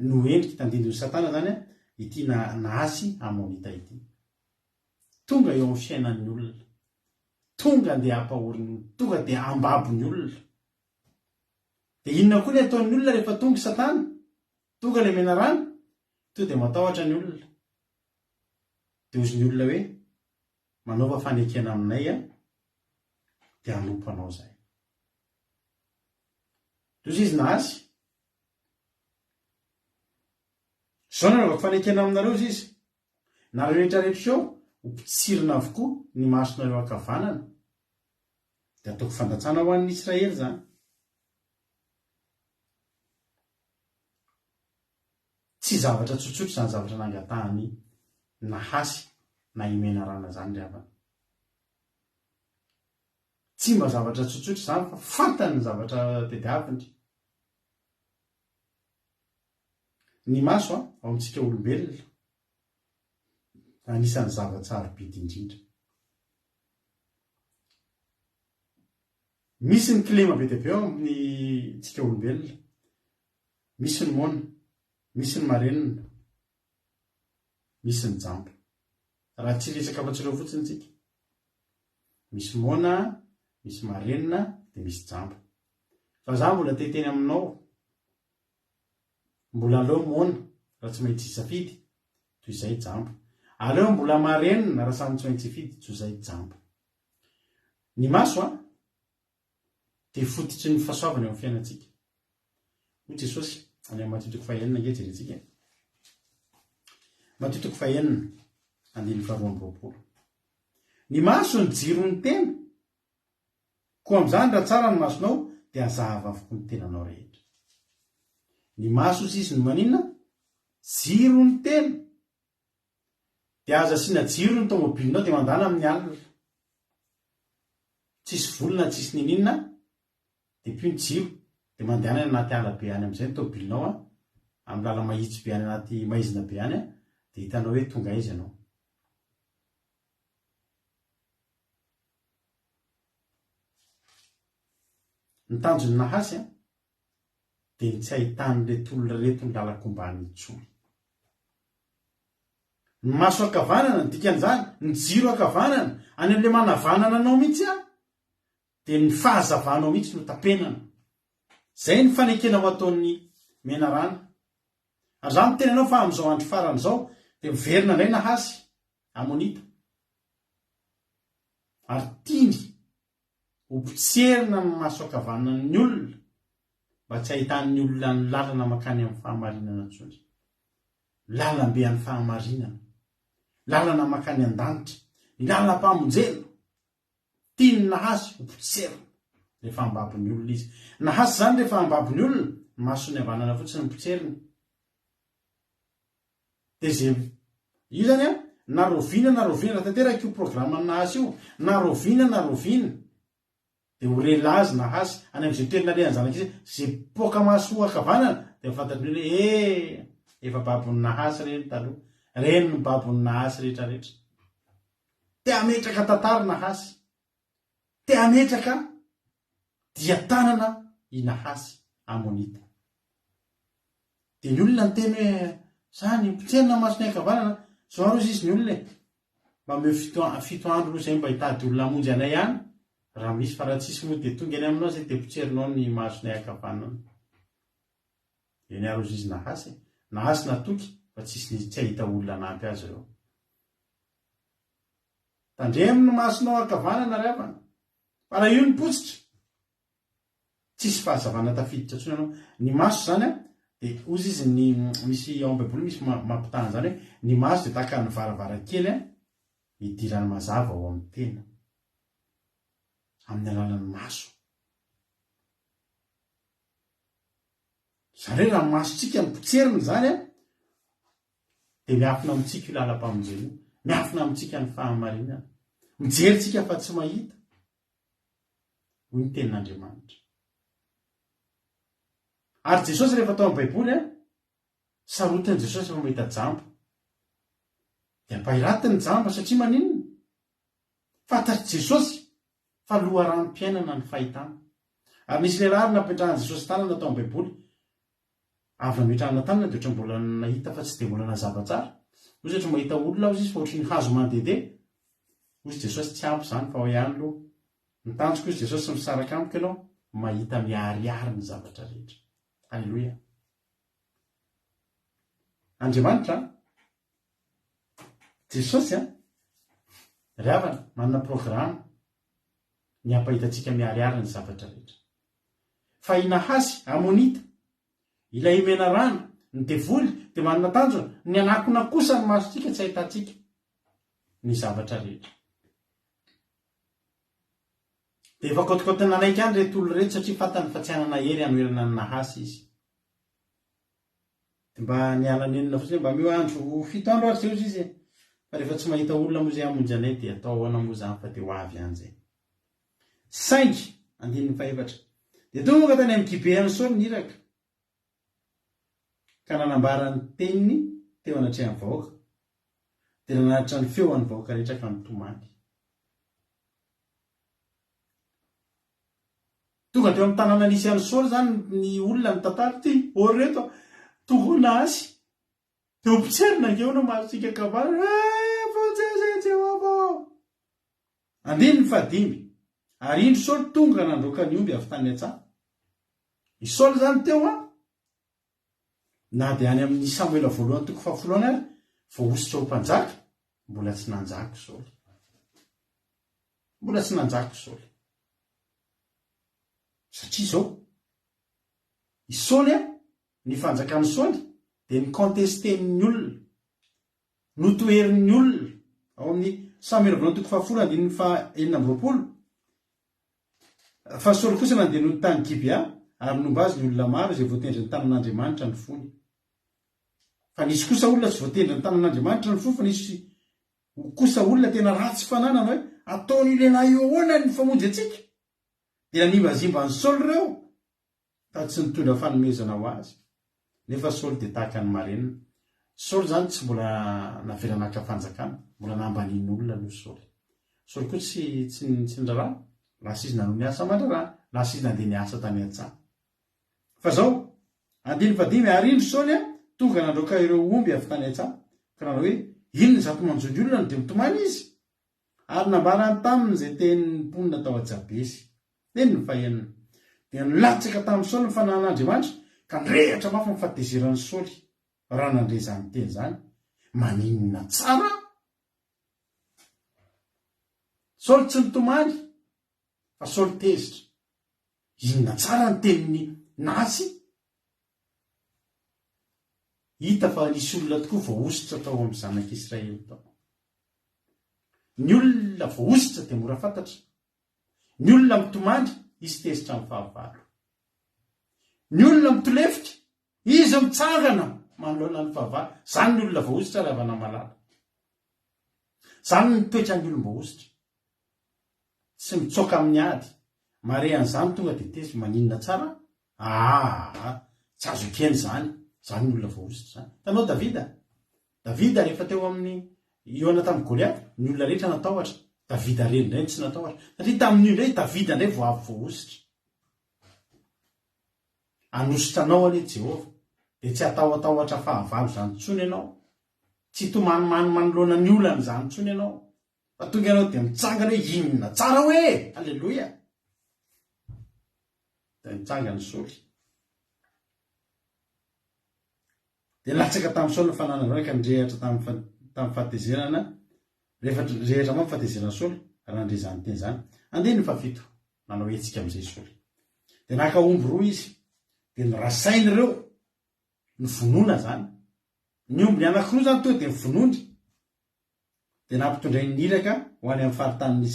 Speaker 2: no endriky tandindon'ny Satana zany ity nahasy Amonita ity. Tonga eo amin'ny fiainan'ny olona, tonga dia hampahoriny, tonga dia ambabony olona. Dia inona koa ny ataon'ny olona rehefa tonga Satana, tonga ilay mena rano, to dia matahotra ny olona. Dia ozy ny olona hoe manaova fanekena aminay dia hanompo anao zay. Toy izy nahasy. Zao nanaovako fanekena aminareo izy. Nareo rehetrarehetra eo ho potsirina avokoa ny masonareo ankavanana, dia ataoko fandatsana ho an'ny Israely zany. Tsy zavatra tsotsotra zany zavatra nangatahany nahasy na imena rana zany ravana. Tsy mba zavatra tsotsotra zany fa fantany ny zavatra tediaviny. Ny maso ao amintsika olombelona anisan'ny zava-tsarobidy indrindra. Misy ny kilema be dia be ao amin'ny tsika olombelona. Misy ny mona, misy ny marenina, misy ny jambo. Raha tsy resaka afa-tsireo fotsiny tsika. Misy mona, misy marenina, dia misy jambo. Fa za mbola teteny aminao, mbola aleo mona raha tsy maintsy hisafidy, toy izay jambo. Aleo mbola marenina raha samy tsy maintsy hifidy, toy izay jambo. Ny maso dia fototry ny fahasoavana eo amin'ny fiainantsika. Hoy Jesosy any amin'ny Mateo 5:9 jerentsika. Mateo 5:9. Ny maso ny jiro ny tena, koa amin'izany raha tsara ny masonao dia hazava avokoa ny tenanao rehetra. Ny maso izy no maninona? Jiro ny tena. Dia aza asiana jiro ny tômôbilinao dia mandana amin'ny alina. Tsisy volona, tsisy ninina, dia pio ny jiro, dia mandehana any anaty ala be any amin'izay ny tômôbilinao amin'ny lala mahitsy be any anaty maizina be any dia hitanao hoe tonga izy ianao. ny tanjony nahasy a dia tsy ahitanyretolona reto ny lalakombany intsony. Ny maso akavanana ny dikan'izany, ny jiro akavanana any amin'le manavanana anao mihitsy a dia ny fahazavanao mihitsy no tapenana. Zay ny fanekenao ataon'ny menarana. Ary za miteny anao fa amin'izao andro farany izao dia miverina indray nahasy amonita. Ary tiny hopotserina ny maso akavanana ny olona mba tsy hahitan'ny olona ny lalana makany amin'ny fahamarinana intsony. Lalambe amin'ny fahamarinana, lalana makany an-danitra, ny lalana mpamonjena. Tiny nahasy hopotserina rehefa ambabon'ny olona izy. Nahasy zany rehefa ambabon'ny olona, masony havanana fotsiny potserina. Dia zay io zany a naroviana raha tanteraka io programa nahasy io, naroviana dia ho relazy nahasy any amin'izay toerana le anjanaka izy zay poka maso akavanana dia fantatry hoe efa babon'ny nahasy reny taloha, reny ny babon'ny nahasy rehetrarehetra. Te ametraka tantara nahasy, te ametraka dia tanana i nahasy amonita. Dia ny olona ny teny hoe zany potserina masony akavanana, zao arozy izy ny olona mba meo fito andro aloha zay mba hitady olona hamonjy anay ihany. Raha misy faratsisy moa dia tonga any aminao zay dia potserinao ny masony akavanana. Eny arozy izy nahasy natoky fa tsy ahita olona nampy azy ireo. Tandreminy masonao akavanana ravana, fa raha io ny positra tsisy fahazavana tafiditra intsony ianao. Ny maso zany a dia ozy izy ny misy ao am-baiboly misy mampitana zany hoe ny maso dia tahaka ny varavarakely hidirany mazava ao amin'ny tena, amin'ny alalan'ny maso. Zany hoe raha masontsika ny potserina zany a dia miafina amintsika io lalam-pamonjena io, miafina amintsika ny fahamarinana, mijeritsika fa tsy mahita. Hoy ny tenin'Andriamanitra. Ary Jesosy rehefa tao amin'ny baiboly a sarotiny Jesosy rehefa mahita jamba dia ampahiratiny ny jamba satria maninona? Fantatry Jesosy fa loharan'nim-piainana ny fahitana. Ary nisy lehilahy napetrahany Jesosy tanana tao amin'ny baiboly, avy nametrahana tanana dia ohatra mbola nahita fa tsy dia mbola nazava tsara. Ozy ohatra mahita olona ozy izy fa ohatra ny hazo mandede, ozy Jesosy tsy ampy zany fa ao ihany aloha. Nitanjoko izy Jesosy misaraka amiko ianao mahita miariary ny zavatra rehetra. Halleloia. Andriamanitra Jesosy ry havana manana programa ny hampahitantsika miariary ny zavatra rehetra. Fa i nahasy amonita, ilay mena rano, ny devoly dia manana tanjona, ny anakona kosa ny masontsika tsy ahitantsika ny zavatra rehetra. Dia efa kotokotana anaiky any reto olona reto satria fantany fa tsy hanana hery hanoerana ny nahasy izy. Dia mba niala-nenina fotsiny mba meo andro 7 andro ary zay izy. Fa rehefa tsy mahita olona moa zay hamonjy anay dia atao ahoana moa zany fa dia ho avy ihany zay. Saingy 4 dia tonga tany amin'ny Gibea ny Saoly niraka ka nanambara ny teniny teo anatrehan'ny vahoaka dia nanaritra ny feo an'ny vahoaka rehetra ka nitomany. Tonga teo amin'ny tanàna nisy an'ny Saoly zany ny olona ny tantara ty ory reto tonga nahasy dia hopotserina angeo no masontsika kavanana fotsy Jehova. 5 ary indro Saoly tonga nandroaka ny omby avy tany an-tsaha. I Saoly zany teo na dia any amin'ny Samuela voalohany 7 ary vao ositra ho mpanjaka mbola tsy nanjaka Saoly. Satria izao i Saoly ny fanjakan'ny Saoly dia ny contesté-ny olona, notoherin'ny olona ao amin'ny Samuela voalohany 7:20. Fa Saoly kosa nandeha no tany Gibea ary nomba azy ny olona maro izay voatendry ny tanan'Andriamanitra ny fony. Fa nisy kosa olona tsy voatendry ny tanan'Andriamanitra ny fony, fa nisy kosa olona tena ratsy fananana hoe ataony lehilahy io ahoana ny famonjy antsika. Dia nanimbazimba ny Saoly ireo fa tsy nitondra fanomezana ho azy. Nefa Saoly dia tahaka ny marenina. Saoly zany tsy mbola navelana haka-fanjakana, mbola nambanin'olona aloha Saoly. Saoly koa tsy ndrarà, lasa izy nanao ny asa mandrarà lasa izy nandeha niasa tany an-tsaha. Fa zao andiny fadimy arindro saoly a tonga nandroaka ireo omby avy tany an-tsaha ka nanao hoe inona zato manjonjy olona no de mitomany izy ary nambarany taminy zay tenin'ny mponina tao a-Jabesy teny ny fahenina dia nilatsaka tamin'ny Saoly ny fanan'Andriamanitra ka nirehatra mafy nifatezeran'ny Saoly raha nandre zany teny zany maninona tsara Saoly tsy nitomany fa Saoly tezitra inona tsara ny teniny nasy hita fa nisy olona tokoa voaositra tao amin'ny zanak'Israely tao. Ny olona voaositra dia mora fantatra. Ny olona mitomany izy tezitra amin'ny fahavalo. Ny olona mitolefika izy mitsangana manoloana ny fahavalo. Zany ny olona voaositra raha avana malala. Zany ny toetra ny olom-boaositra. Tsy mitsoka amin'ny ady. Mare an'izany tonga dia tezy maninona tsara? Tsy azo ekeny zany. Zany ny olona voaositra zany. Tanao Davida rehefa teo amin'ny eo tamin'ny Goliaty, ny olona rehetra natahotra. Davida reny indray tsy natahotra. Satria tamin'io indray Davida indray vao avy voaositra. Anositra anao anie Jehova, dia tsy atahotra fahavalo zany intsony ianao. Tsy tomanomany manoloana ny olana zany intsony ianao. Fa tonga ianao dia mitsangana hoe inona tsara hoe! Alleloia! Dia mitsangana Saoly. Dia latsaka tamin'ny Saoly ny fananana ka nirehatra tamin'ny fahatezerana. Rehefa rehatra mafy fahatezerana Saoly raha nandre zany teny zany. Andeha ny fafito nanao hetsika amin'izay Saoly. Dia naka omby roa izy dia nirasainy ireo ny vonoana zany. Ny omby ny anankiroa zany tonga dia nivonondry. Dia nampitondray ny iraka ho any amin'ny faritanin'ny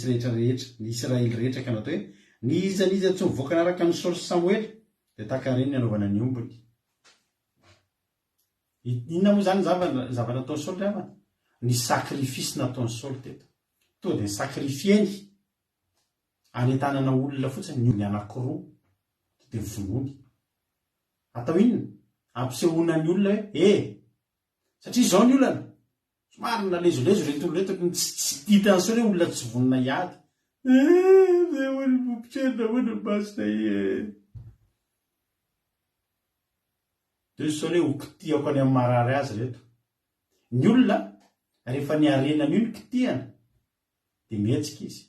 Speaker 2: Israely rehetra ka natao hoe niza tsy mivoaka naraka ny Saoly sy Samoely dia tahaka ireny ny anaovana ny ombiny. Inona moa zany zavatra nataon'ny Saoly rehefa? Ny sakrifisy nataon'ny Saoly teto. Tonga dia sakrifieny anetanana olona fotsiny ny anankiroa dia vonony. Atao inona? Ampisehoana ny olona hoe satria izao ny olana somary nalezolezo reto olona reto tsy hitan'ny Saoly hoe olona tsy vonona hiady. Dia Saoly ho kitiako any amin'ny marary azy reto. Ny olona rehefa ny arenany io ny kitihana dia mihetsika izy.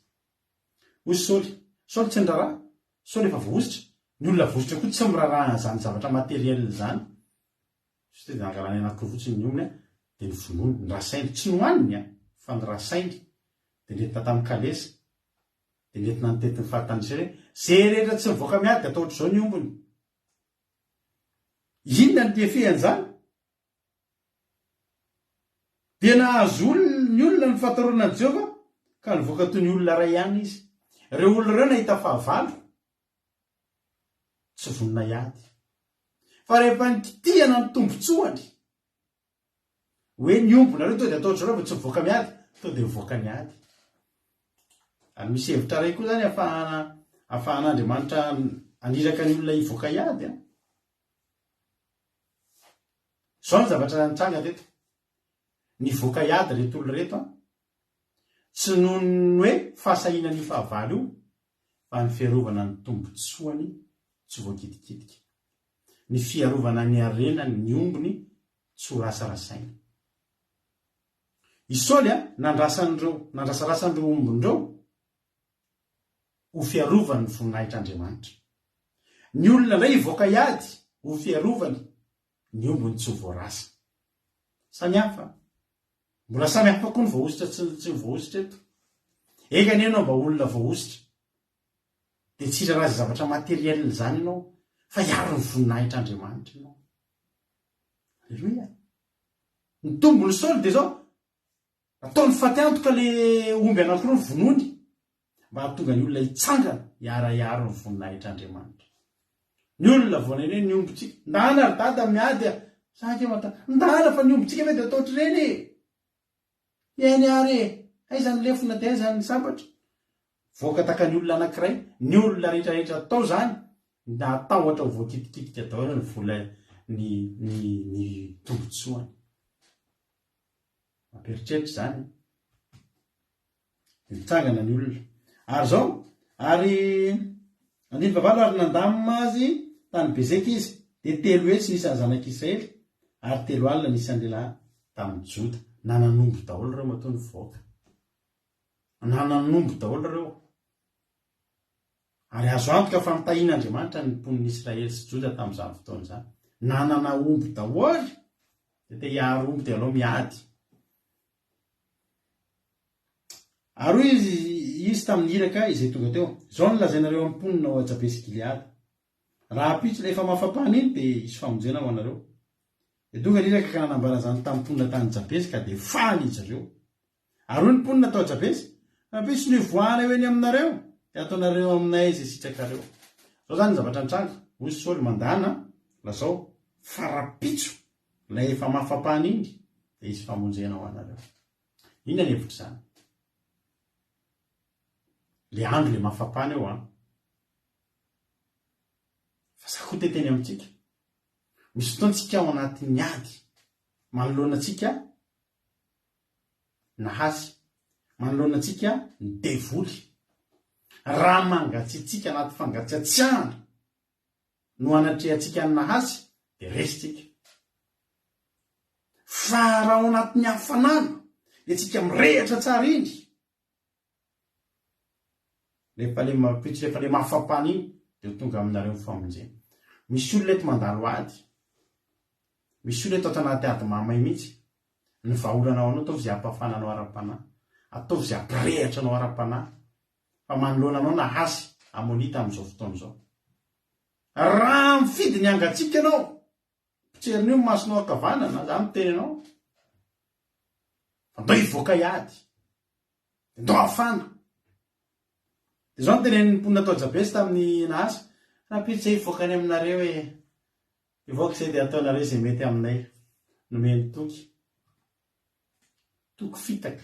Speaker 2: Hoy Saoly tsy niraharaha. Saoly efa voaositra. Ny olona voaositra koa tsy miraharaha zany zavatra materiel zany. Sy dia nangarany anankiroa fotsiny ny ominy dia ny vonoany, ny rasainy tsy nohaniny fa ny rasainy dia nentina tamin'ny kalesa. Dia nentina nitetin'ny fahatany Israely. Zay rehetra tsy mivoaka miady dia atao ohatr'izao ny ombiny. Inona ny tiafihan'izany? Dia nahazo ny olona ny fahatarona ny Jehova ka nivoaka toy ny olona iray ihany izy. Ireo olona ireo nahita fahavalo tsy vonona hiady. Fa rehefa nikitihana ny tombotsoany hoe ny ombinareo tonga dia atao ohatr'izao rehefa tsy mivoaka miady, tonga dia mivoaka ny ady. Ary misy hevitra iray koa zany ahafahan'Andriamanitra aniraka ny olona hivoaka hiady. Zao ny zavatra nitranga teto. Ny voaka hiady reto olona reto tsy noho ny hoe fahasahiana ny fahavalo io fa ny fiarovana ny tombotsoany tsy voakitikitika. Ny fiarovana ny arenany ny ombiny tsy ho rasarasaina. I Saoly nandrasarasan'ireo ombin'ireo ho fiarovany ny voninahitr'Andriamanitra. Ny olona indray hivoaka hiady ho fiarovany ny ombiny tsy ho voarasa. Samihafa. Mbola samihafa koa ny voaositra tsy ny voaositra eto. Eka ny ianao mba olona voaositra dia tsy raraha zavatra materiel zany ianao fa hiaro ny voninahitr'Andriamanitra ianao. Alleluia. Ny tombony Saoly dia zao ataony faty-antoka le omby anankiroa ny vonony mba hahatonga ny olona hitsangana hiaro ny voninahitr'Andriamanitra. Ny olona voaneny ny ombitsika ndahana ry dada miady ndahana fa ny ombitsika ve dia atao ohatr'ireny eny ary aiza ny lefona dia aiza ny sambatra. Voaka taka ny olona anankiray, ny olona rehetrarehetra atao zany natao ohatra ho voakitikitika daholo ny vola ny tombotsoany. Mamperitreritra zany. Mitsangana ny olona. Ary 9 ary nandamina azy tany Bezeka izy dia 3 hetsy nisan'ny zanak'Israely ary 3 alina nisan'ny lehilahy tamin'ny Joda. Nananombo daholo ireo matony voaka, nananombo daholo ireo ary azo antoka fa mitahian'Andriamanitra ny mponiny Israely sy Joda tamin'izany fotoana izany. Nanana omby daholo dia te hiaro omby dia alao miady. Ary izy tamin'ny iraka izay tonga teo izao nolazainareo amin'ny mponina ao Jabesy Gileady. Raha pitso rehefa mafapana iny dia isy famonjena ho anareo. Dia tonga iraka ka nanambara izany tamin'ny mponina tany Jabesy ka dia faly izy ireo. Ary hoy ny mponina tao Jabesy, pitso ny voana eo eny aminareo dia ataonareo aminay izay sitrakareo. Zao zany ny zavatra nitranga. Hoy Saoly mandana lazao farapitso ilay efa mafapana iny dia isy famonjena ho anareo. Inona ny hevitra izany? Le andro le mafapana eo fa sakoa teteny amintsika. Misy fotoantsika ao anatin'ny ady manoloana antsika nahasy, manoloana antsika ny devoly. Raha mangatsiatsika anaty fangatsiatsiahana no anatrehantsika ny nahasy dia resitsika. Fa raha ao anatin'ny hafanana dia tsika mirehatra tsara iny. Rehefa le mafapana iny dia tonga aminareo famonjena. Misy olona eto mandalo ady, misy olona eto tanaty ady mamay mihitsy. Ny vaholanao anao ataovy izay hampafananao ara-panahy, ataovy izay hampirehatra anao ara-panahy, fa manoloana anao nahasy amonita amin'izao fotoana izao. Raha mifidy ny angatsika anao, pitserin'io masonao akavanana, za miteny anao fa ndao hivoaka iady, ndao hafana. Dia izao notenen'ny mponina tao Jabesy tamin'ny nahasy, raha pitso izay hivoaka any aminareo hivoaka izay dia ataonareo izay mety aminay. Nomeny toky fitaka.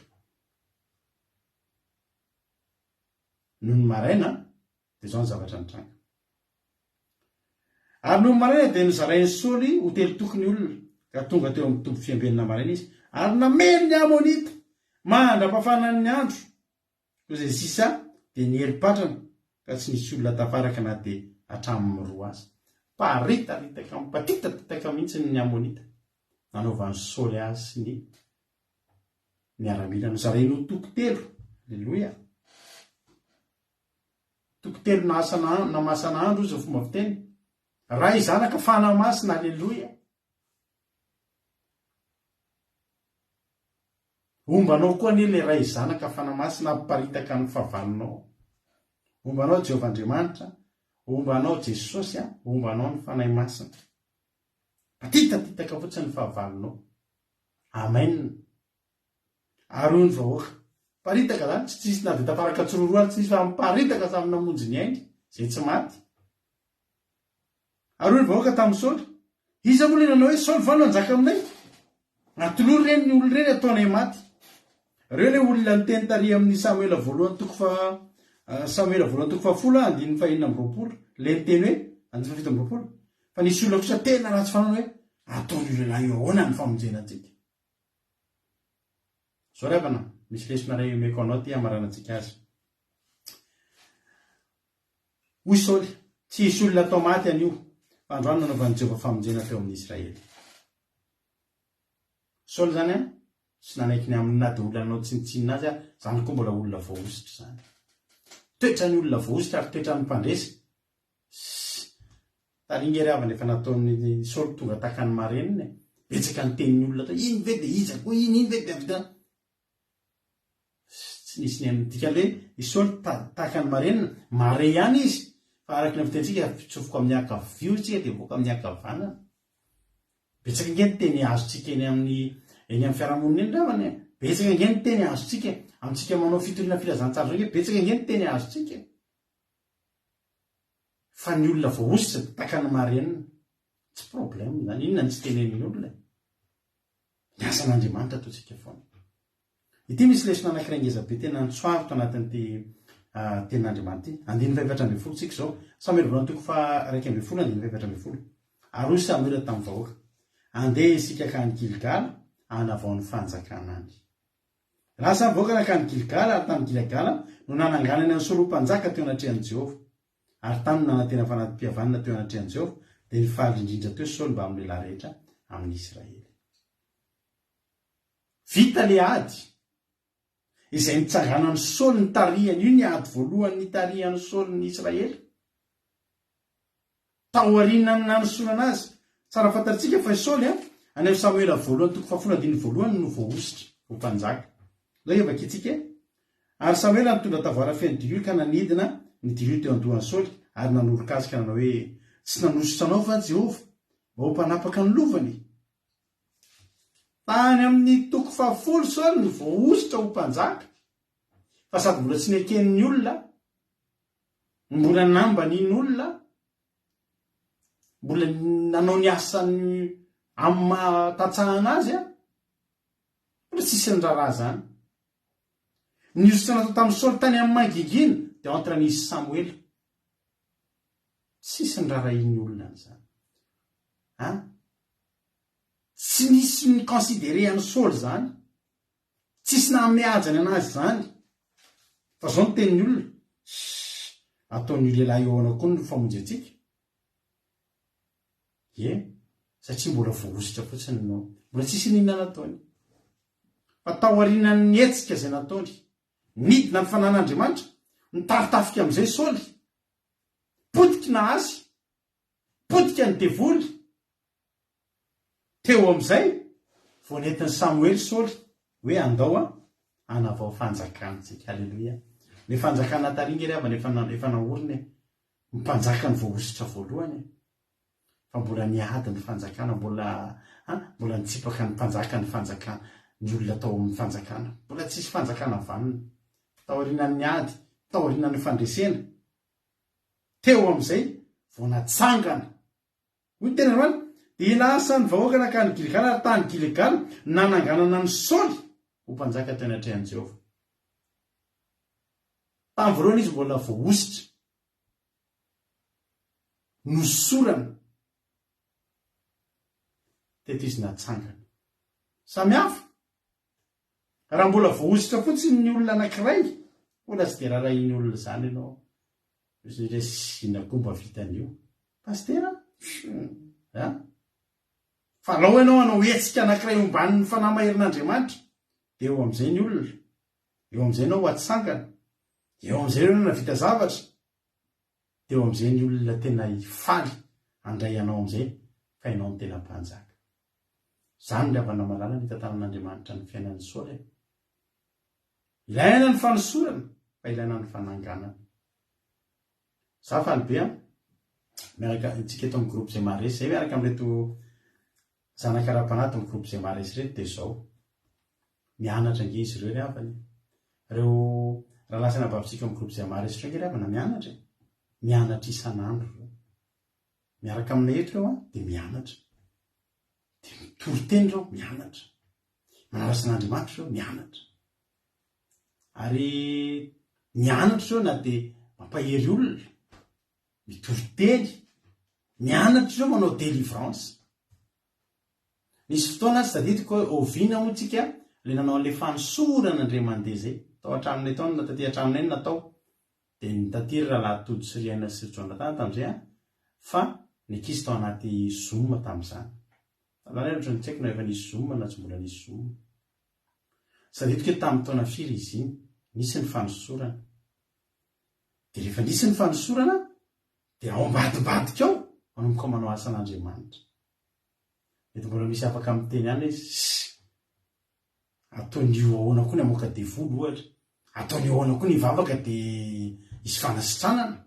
Speaker 2: Noho ny maraina dia izao ny zavatra nitranga. Ary noho ny maraina dia nozarain'ny Saoly ho telo tokony olona ka tonga teo amin'ny tombo fiambenana maraina izy ary namely ny Amonita mandram-pafanany ny andro. Koa izay sisa dia niherim-patrana ka tsy nisy olona tafaraka na dia hatramin'ny 2 azy. Paritaritaka mipatitatitaka mihitsy ny Amonita nanaovan'ny Saoly azy sy ny miaramila. Nozarainy ho toky 3. Alleloia. Toky 3 namasana andro izy fomba fiteny. Raha izanaka fanamasina. Alleloia. Ombanao koa ny le raha izanaka fanamasina paritaka ny fahavalonao. Ombanao Jehovah Andriamanitra, ombanao Jesosy, ombanao ny fanahy masina. Patitatitaka fotsiny ny fahavalonao. Amen. Ary hoy ny vahoaka, paritaka zany tsy tsisy na dia tafaraka tsiroroa tsy tsisy fa miparitaka samy namonjy ny ainy izay tsy maty. Ary hoy ny vahoaka tamin'ny Saoly, iza moa lenanao hoe Saoly va no anjaka aminay? Atolory reny ny olona reny ataonay maty. Ireo le olona niteny tary amin'ny Samuela voalohany toko fa 5:20 le niteny hoe 7:20 fa nisy olona kosa tena ratsy fanana hoe ataon'io lehilahy io ahoana ny famonjena antsika. Zao ravana misy lesona ray omeko anao ty amaranantsika azy. Hoy Saoly, tsy hisy olona atao maty an'io fa androany nanaovan'i Jehovah famonjena teo amin'ny Israely. Saoly zany tsy nanaiky ny amin'ny nady olona anao tsinitsinina azy zany koa mbola olona voaositra zany. Toetra ny olona voaositra ary toetra ny mpandresy. Taringery avana efa nataon'ny Saoly tonga takany mareniny. Betsaka ny tenin'ny olona atao, iny ve dia iza koa iny ve dia avitana. Tsy nisy ny amin'tikale i Saoly takany marenina, mare ihany izy. Fa araka ny fitentsika fitsofoko amin'ny akavio tsika dia voaka amin'ny akavanana. Betsaka nge ny teny azotsika eny amin'ny fiarahamonina eny ravany. Betsaka nge ny teny azotsika amintsika manao fitolina filazantsara zao nge betsaka nge ny teny azotsika. Fa ny olona voaositra takany marenina tsy problème zany, inona ny tsy tenen'ny olona. Ny asan'Andriamanitra ataontsika foana. Ity misy lesona anankiray ngezabe tena nitsoarito anatin'ity tenin'Andriamanitra ity. 2:20 tsika zao. Samuel voalohany toko fa 2:20. Ary hoy Samuel tamin'ny vahoaka, andeha isika ka ny Gilgala hanavao ny fanjakana any. Lasa vahoaka nakany Gilgala ary tamin'ny Gilgala no nananganany ny Saoly mpanjaka teo anatrehan'i Jehovah. ary tany nanantena fanati-piavanana teo anatrehan' Jehovah dia nifaly indrindra teo Saoly mba amin'ny lehilahy rehetra amin'ny Israely. Vita le ady izay nitsanganan'ny Saoly ny tarihany io, ny ady voalohany ny tarihan'ny Saoly ny Israely. Taorianany nanosorana azy. Tsara fantatsika fa Saoly any amin'ny Samuela voalohany 1:1 no voahositra ho mpanjaka. Zao evaka itsika. Ary Samuela nitondra tavoara feno diloilo ka nanidina ny diloilo teo andohan'ny Saoly ary nanoroka azy ka nanao hoe tsy nanositra anao fa Jehovah mba ho mpanapaka ny lovany. Tany amin'ny 1:10 Saoly no voahositra ho mpanjaka. Fa sady mbola tsy neken'ny olona, mbola namban'iny olona, mbola nanao ny asany amin'ny mahatatsahana azy mbola tsisy ny raharaha zany. Ny ositra natao tamin'ny Saoly tany amin'ny mangingina dia entre nisy Samuela. Tsisy ny raharaha iny olona zany. Tsy nisy ny considéré an'ny Saoly zany. Tsisy nanome hajany anazy zany. Fa zao ny tenin'ny olona. Ataon'ny lehilahy eo anao koa ny famonjy antsika. Satria mbola voahositra fotsiny no mbola tsisy ninona nataony. Fa taorianany hetsika izay nataony. Nidina ny fanan'Andriamanitra, nitaritafika amin'izay Saoly. Potika na azy, potika ny devoly. Teo amin'izay vao nentin'ny Samuely Saoly hoe andao hanavao fanjakana tsika. Halleluia. Ny fanjakana taringa ry avana efa naorina mpanjaka ny voahositra voalohany. Fa mbola niady ny fanjakana, mbola nitsipaka ny mpanjaka ny fanjakana, ny olona tao amin'ny fanjakana. Mbola tsisy fanjakana vanina. Taorianany niady, taorianany fandresena. Teo amin'izay vao natsangana. Hoy tena roany, dia nasa ny vahoaka nakany Gilgala ary tany Gilgala nananganana ny Saoly ho mpanjaka teo anatrehan'i Jehovah. Tamin'ny voalohany izy mbola voahositra. Nosorana. Teto izy natsangana. Samy hafa. Raha mbola voahositra fotsiny ny olona anankiray, mbola tsy dia raharaha iny olona zany ianao. Izay sinakomba vitan'io. Pastera? Fa lao ianao hanao hetsika anankiray omban'ny fanahy maherin'Andriamanitra, dia eo amin'izay ny olona. Eo amin'izay ianao hatsangana. Eo amin'izay ianao navita zavatra. Dia eo amin'izay ny olona tena hifaly handray anao amin'izay fa ianao ny tena mpanjaka. Zany ny havana malala ny tantanan'Andriamanitra ny fiainan'ny Saoly. Ilaina ny fanosorana fa ilaina ny fananganana. Za falibe miaraka itsika eto amin'ny groupe izay maharesy zay miaraka amin'reto zanakara-panahy amin'ny groupe izay maharesy reto dia zao. Mianatra nge izy ireo ry havany. Ireo raha lasana babitsika amin'ny groupe izay maharesy ireo nge ry havana mianatra. Mianatra isan'andro. Miaraka aminay eto ireo dia mianatra. Dia mitory-teny ireo mianatra. Manarasa n'Andriamanitra ireo mianatra. Ary mianatra ireo na dia mampahery olona. Mitory-teny. Mianatra ireo manao délivrance. Nisy fotoana tsy tadidiko oviana moa tsika ilay nanao an'ilay fanosorana indray mandeha zay. Tao an-tranonay tao na taty an-tranonay natao. Dia nitatiry rahalahy Tody sy Riaina sy Jonathan tamin'izay fa ny ankizy tao anaty Zoom tamin'izany. Alana ohatra ny tsy haiko na efa nisy Zoom na tsy mbola nisy Zoom. Sadidiko hoe tamin'ny taona firy izy iny nisy ny fanosorana. Dia rehefa nisy ny fanosorana dia ao ambadibadika ao manomboka manao asan'Andriamanitra. Eto mbola misy afaka amin'ny teny ihany izy. Ataon'io ahoana koa ny hamoaka devoly ohatra. Ataon'io ahoana koa ny vavaka dia isy fanasitranana.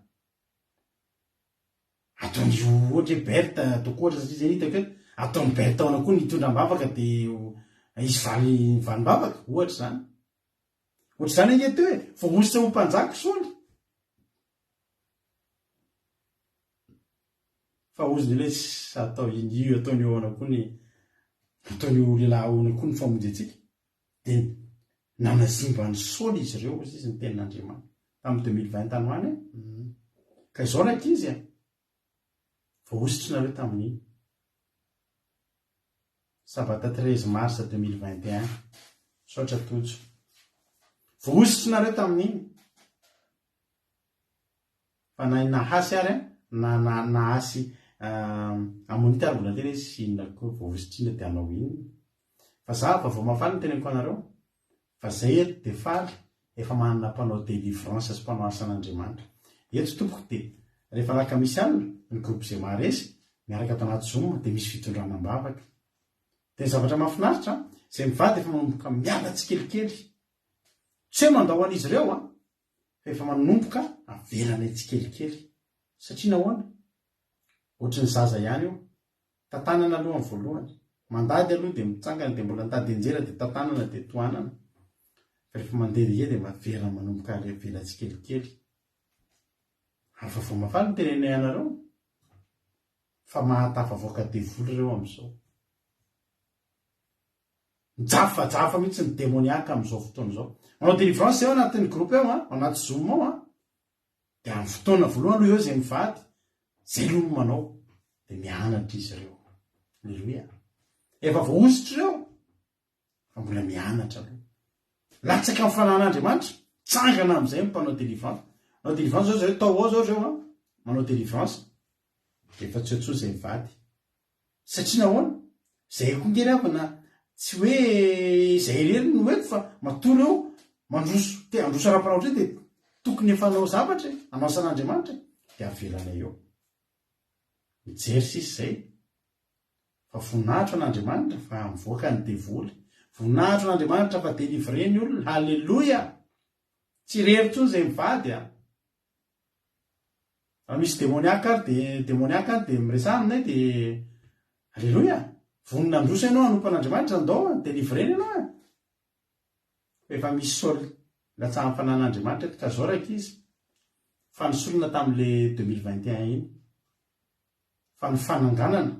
Speaker 2: Ataon'io ohatra hoe Berta ataoko ohatra satria izay hitako eto. Ataon'ny Berta ahoana koa ny hitondram-bavaka dia isy valim-bavaka ohatra zany. Ohatra zany ange teo hoe voahositra ho mpanjaka Saoly. Fa ozy ny atao io ataon'io ahoana koa ny ataon'io lehilahy ahoana koa ny famonjy antsika. Dia nanazimba ny Saoly izy ireo ozy izy ny tenin'Andriamanitra. Tamin'ny 2020 tany ho any. Ka izao raika izy voahositra nareo tamin'iny. Sabata 13 mars 2021. Saotra tojo. Voahositra nareo tamin'iny. fa nahasy ary a nahasy amonita ary mbola tena izy inona koa vovositrina de anao inona fa za fa vao mafaly ny teneniko anareo fa zay eto de faly efa manana mpanao délivrance sy mpanao asan'Andriamanitra eto tompoko de rehefa laka misy alina ny groupe zay maharesy miaraka ato anaty Zoom de misy fitondranam-bavaka de ny zavatra mahafinaritra zay mivady efa manomboka miala tsikelikely tsy hoe mandao an'izy ireo fa efa manomboka avelana tsikelikely satria nahoana ohatry ny zaza ihany io tatanana aloha amin'ny voalohany mandady aloha de mitsangana de mbola ndady enjera de tatanana de toanana fa rehefa mandeha ie de maverina manomboka avela tsikelikely ary fa vao mafaly ny tenenay anareo fa mahatafavoaka devoly ireo amin'izao mijafajafa mihitsy ny demoniaka amin'izao fotoana izao manao délivrance eo anatin'ny groupe eo anaty Zoom ao de amin'ny fotoana voalohany aloha eo zay mivady zay loha no manao de mianatra izy ireo alleluia efa voaositra ireo fa mbola mianatra aloha latsaka amin'ny fanan'Andriamanitra tsangana amin'izay mpanao délivrance manao délivrance zao zay tao ao zao reo manao délivrance efa tsy hoe zay mivady satria nahoana zay koa ngerabana tsy hoe zay rery no hoeko fa matory eo mandroso te androso ara-panao ohatry de tokony efa anao zavatra anao asan'Andriamanitra de avelana eo mijery sisy zay fa voninahitro an'Andriamanitra fa mivoaka ny devoly voninahitro an'Andriamanitra fa délivre ny olona halleluia tsy rery tsony zay mivady raha misy demoniaka ary de demoniaka de miresahana aminay de alleluia vonina androso ianao anompan'Andriamanitra andao délivreny ianao efa misy saoly latsahan'ny fanan'Andriamanitra ka zao raiky izy fa nisolona tam'le 2021 iny fa ny fananganana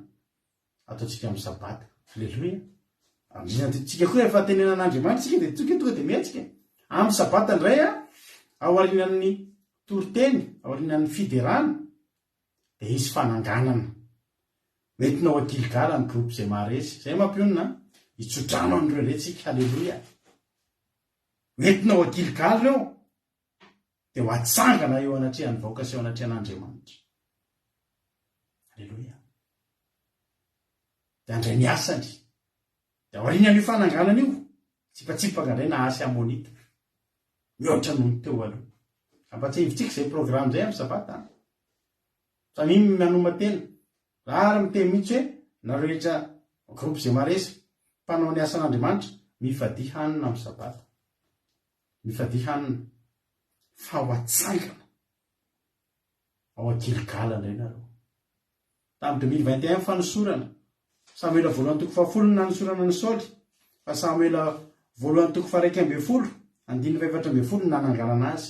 Speaker 2: ataontsika amin'ny sabata alleluia amin'izany koa efa tenenan'Andriamanitra tsika de tonga de miatsika amin'ny sabata indray aorinan'ny toroteny aorinan'ny fiderana de izy fananganana metinao akilgala ny groupe zay maharesy zay mampionina hitsodrano an'ireo retsika alleluia metinao akilgala reo de ho atsangana eo anatrehan'ny vahoaka sy eo anatrehan'Andriamanitra alleluia de andray ny asany de aorinan'io fananganana io tsipatsipaka indray nahasy amonita mihoatra noho teo aloha ampatsahivitsika zay programme zay amin'ny sabata fa mimy manoma tena raha miteny mihitsy hoe nareo rehetra groupe zay maharesy mpanao ny asan'Andriamanitra mifady hanina amin'ny sabata mifady hanina fa ho atsangana ao akilgala indray nareo tamin'ny 2021 fa nisorana Samuela voalohany toko 10 na nisorana ny Saoly fa Samuela voalohany toko 112 andiny 712 nanangalana azy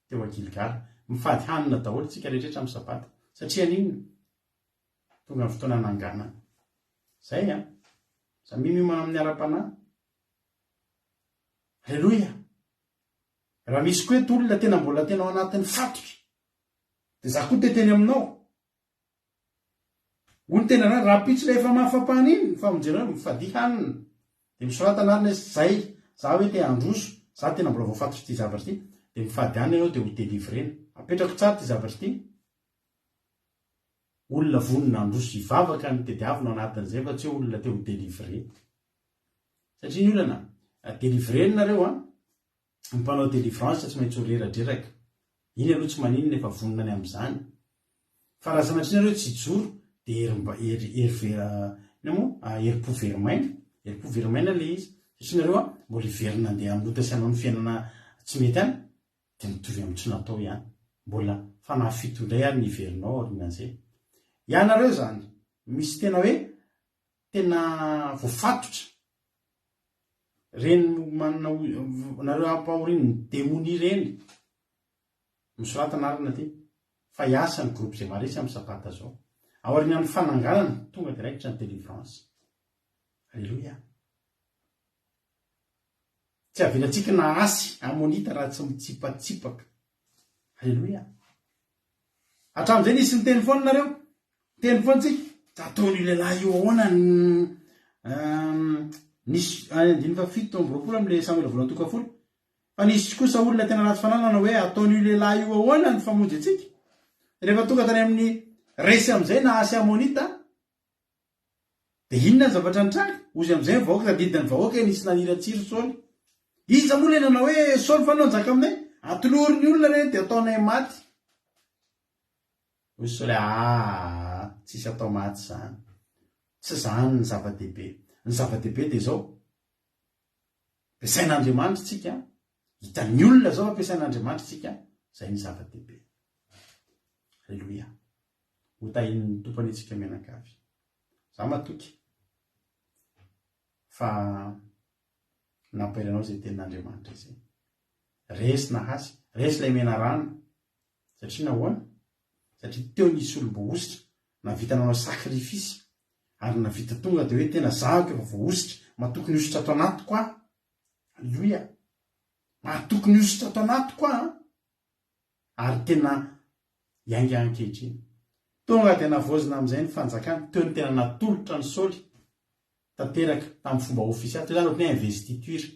Speaker 2: teo akilgala mifady hanina daholo tsika rehetra amin'ny sabata satria ninona tonga ny fotoana nanganana zay samimy amin'ny ara-panahy alleluia raha misy koa eto olona tena mbola tena ao anatin'ny fatotra de za koa teteny aminao ony tena raha pitso la efa mahafampahany iny fa mijereo mifady hanina de misoratanarina zay za hoe te androso za tena mbola voafatotry ty zavatra ty de mifady hany ianao de ho délivrena apetrako tsara ty zavatra ty olona vonina androso ivavaka ny tediavina anatin'izay fa tsy hoe olona te ho délivre satria ny olana délivreny nareo mpanao délivrance tsy maintsy horeradreraka iny aloha tsy maninona efa voninany amin'izany fa raha sanatria nareo tsy joro de eripo verimaina le izy satria nareo mbola iverina andeha amin'ota sy anao ny fiainana tsy mety any de mitovy amin'ny tsy natao ihany mbola fa nahafito indray ary ny iverinao aorinan'izay ianareo zany misy tena hoe tena voafatotra reny manana nareo ampahoriny ny démonie reny misoratanarina ty fa hiasa ny groupe zay maharesy amin'ny sabata zao aorinan'ny fananganana tonga direct ny délivrance alleluia tsy avelatsika nahasy amonita raha tsy mitsipatsipaka alleluia hatramin'izay nisy ny teny foana nareo teny foana tsika ataon'io lehilahy io ahoana nisy 17 am'le Samuela voalohany toko 10 fa nisy kosa olona tena ratsy fananana hoe ataon'io lehilahy io ahoana ny famonjy atsika rehefa tonga tany amin'ny resy am'izay na asy amonita de inona ny zavatra nitraka ozy am'izay vahoaka tadidina ny vahoaka nisy naniratsiro Saoly iza moa le nanao hoe Saoly fanao njaka aminay atolory ny olona reny de ataonay maty ozy Saoly tsisy atao maty zany tsy zany ny zava-dehibe de zao ampiasain'Andriamanitra tsika hitan'ny olona zao ampiasain'Andriamanitra tsika zay ny zava-dehibe. Halleloia. Ho tahin'ny tompony antsika mianakavy za matoky fa nampairanao zay tenin'Andriamanitra izay resy na hasy resy lay mena rano satria nahoana satria teo nisy olombo ositra navita nanao sakrifisy ary navita tonga de hoe tena zahako efa voositra matokony ositra ato anatiko aho. Halleloia. Matokony ositra ato anatiko aho ary tena iangankehitriny tonga de navozina am'izay ny fanjakana teo ny tena natolotra ny Saoly tanteraka tamin'ny fomba ofisialy zany ohatry ny investiture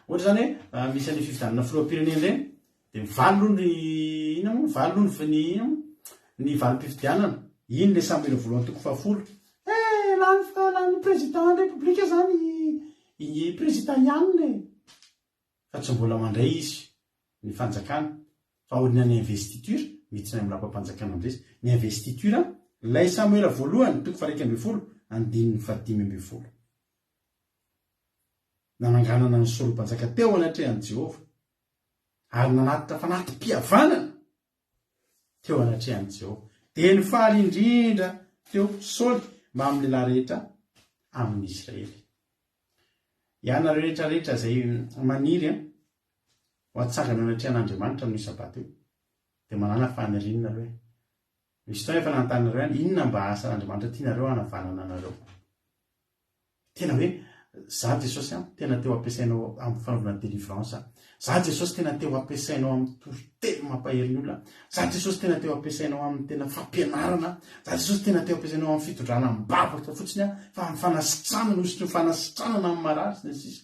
Speaker 2: ohatra zany hoe misy any fifidanana filoam-pirenena reny de ny valim-pifidianana iny le samby voalohany toko fahafolo lany président république zany i président ianiny fa tsy mbola mandray izy ny fanjakana fa ohatriny any investiture miditsina amin'ny lapa-panjakana am'izay ny investiture lay Samuela voalohany toko faha 1 andininy faha 5 nananganana ny Saoly mpanjaka teo anatrehan'i Jehova ary nanatitra fanatim-pihavanana teo anatrehan'i Jehova de ny faly indrindra teo Saoly mba amin'ny lehilahy rehetra amin'ny Israely. Ianareo rehetrarehetra zay maniry ho atsangana anatrehan'Andriamanitra amin'ny sabato io de manana fanerenana nareo misy tao efa nanontanareo any inona mba asan'Andriamanitra tianareo hanavanana anareo tena hoe za Jesosy tena teo ampiasainao amin'ny fanaovana délivrance za Jesosy tena teo ampiasainao amin'ny toritelo mampahery ny olona za Jesosy tena teo ampiasainao amin'ny tena fampianarana za Jesosy tena teo ampiasainao amin'ny fitondrana amin'ny bavaka fotsiny fa amin'ny fanasitranana ositry ny fanasitranana amin'ny marary sy ny sisa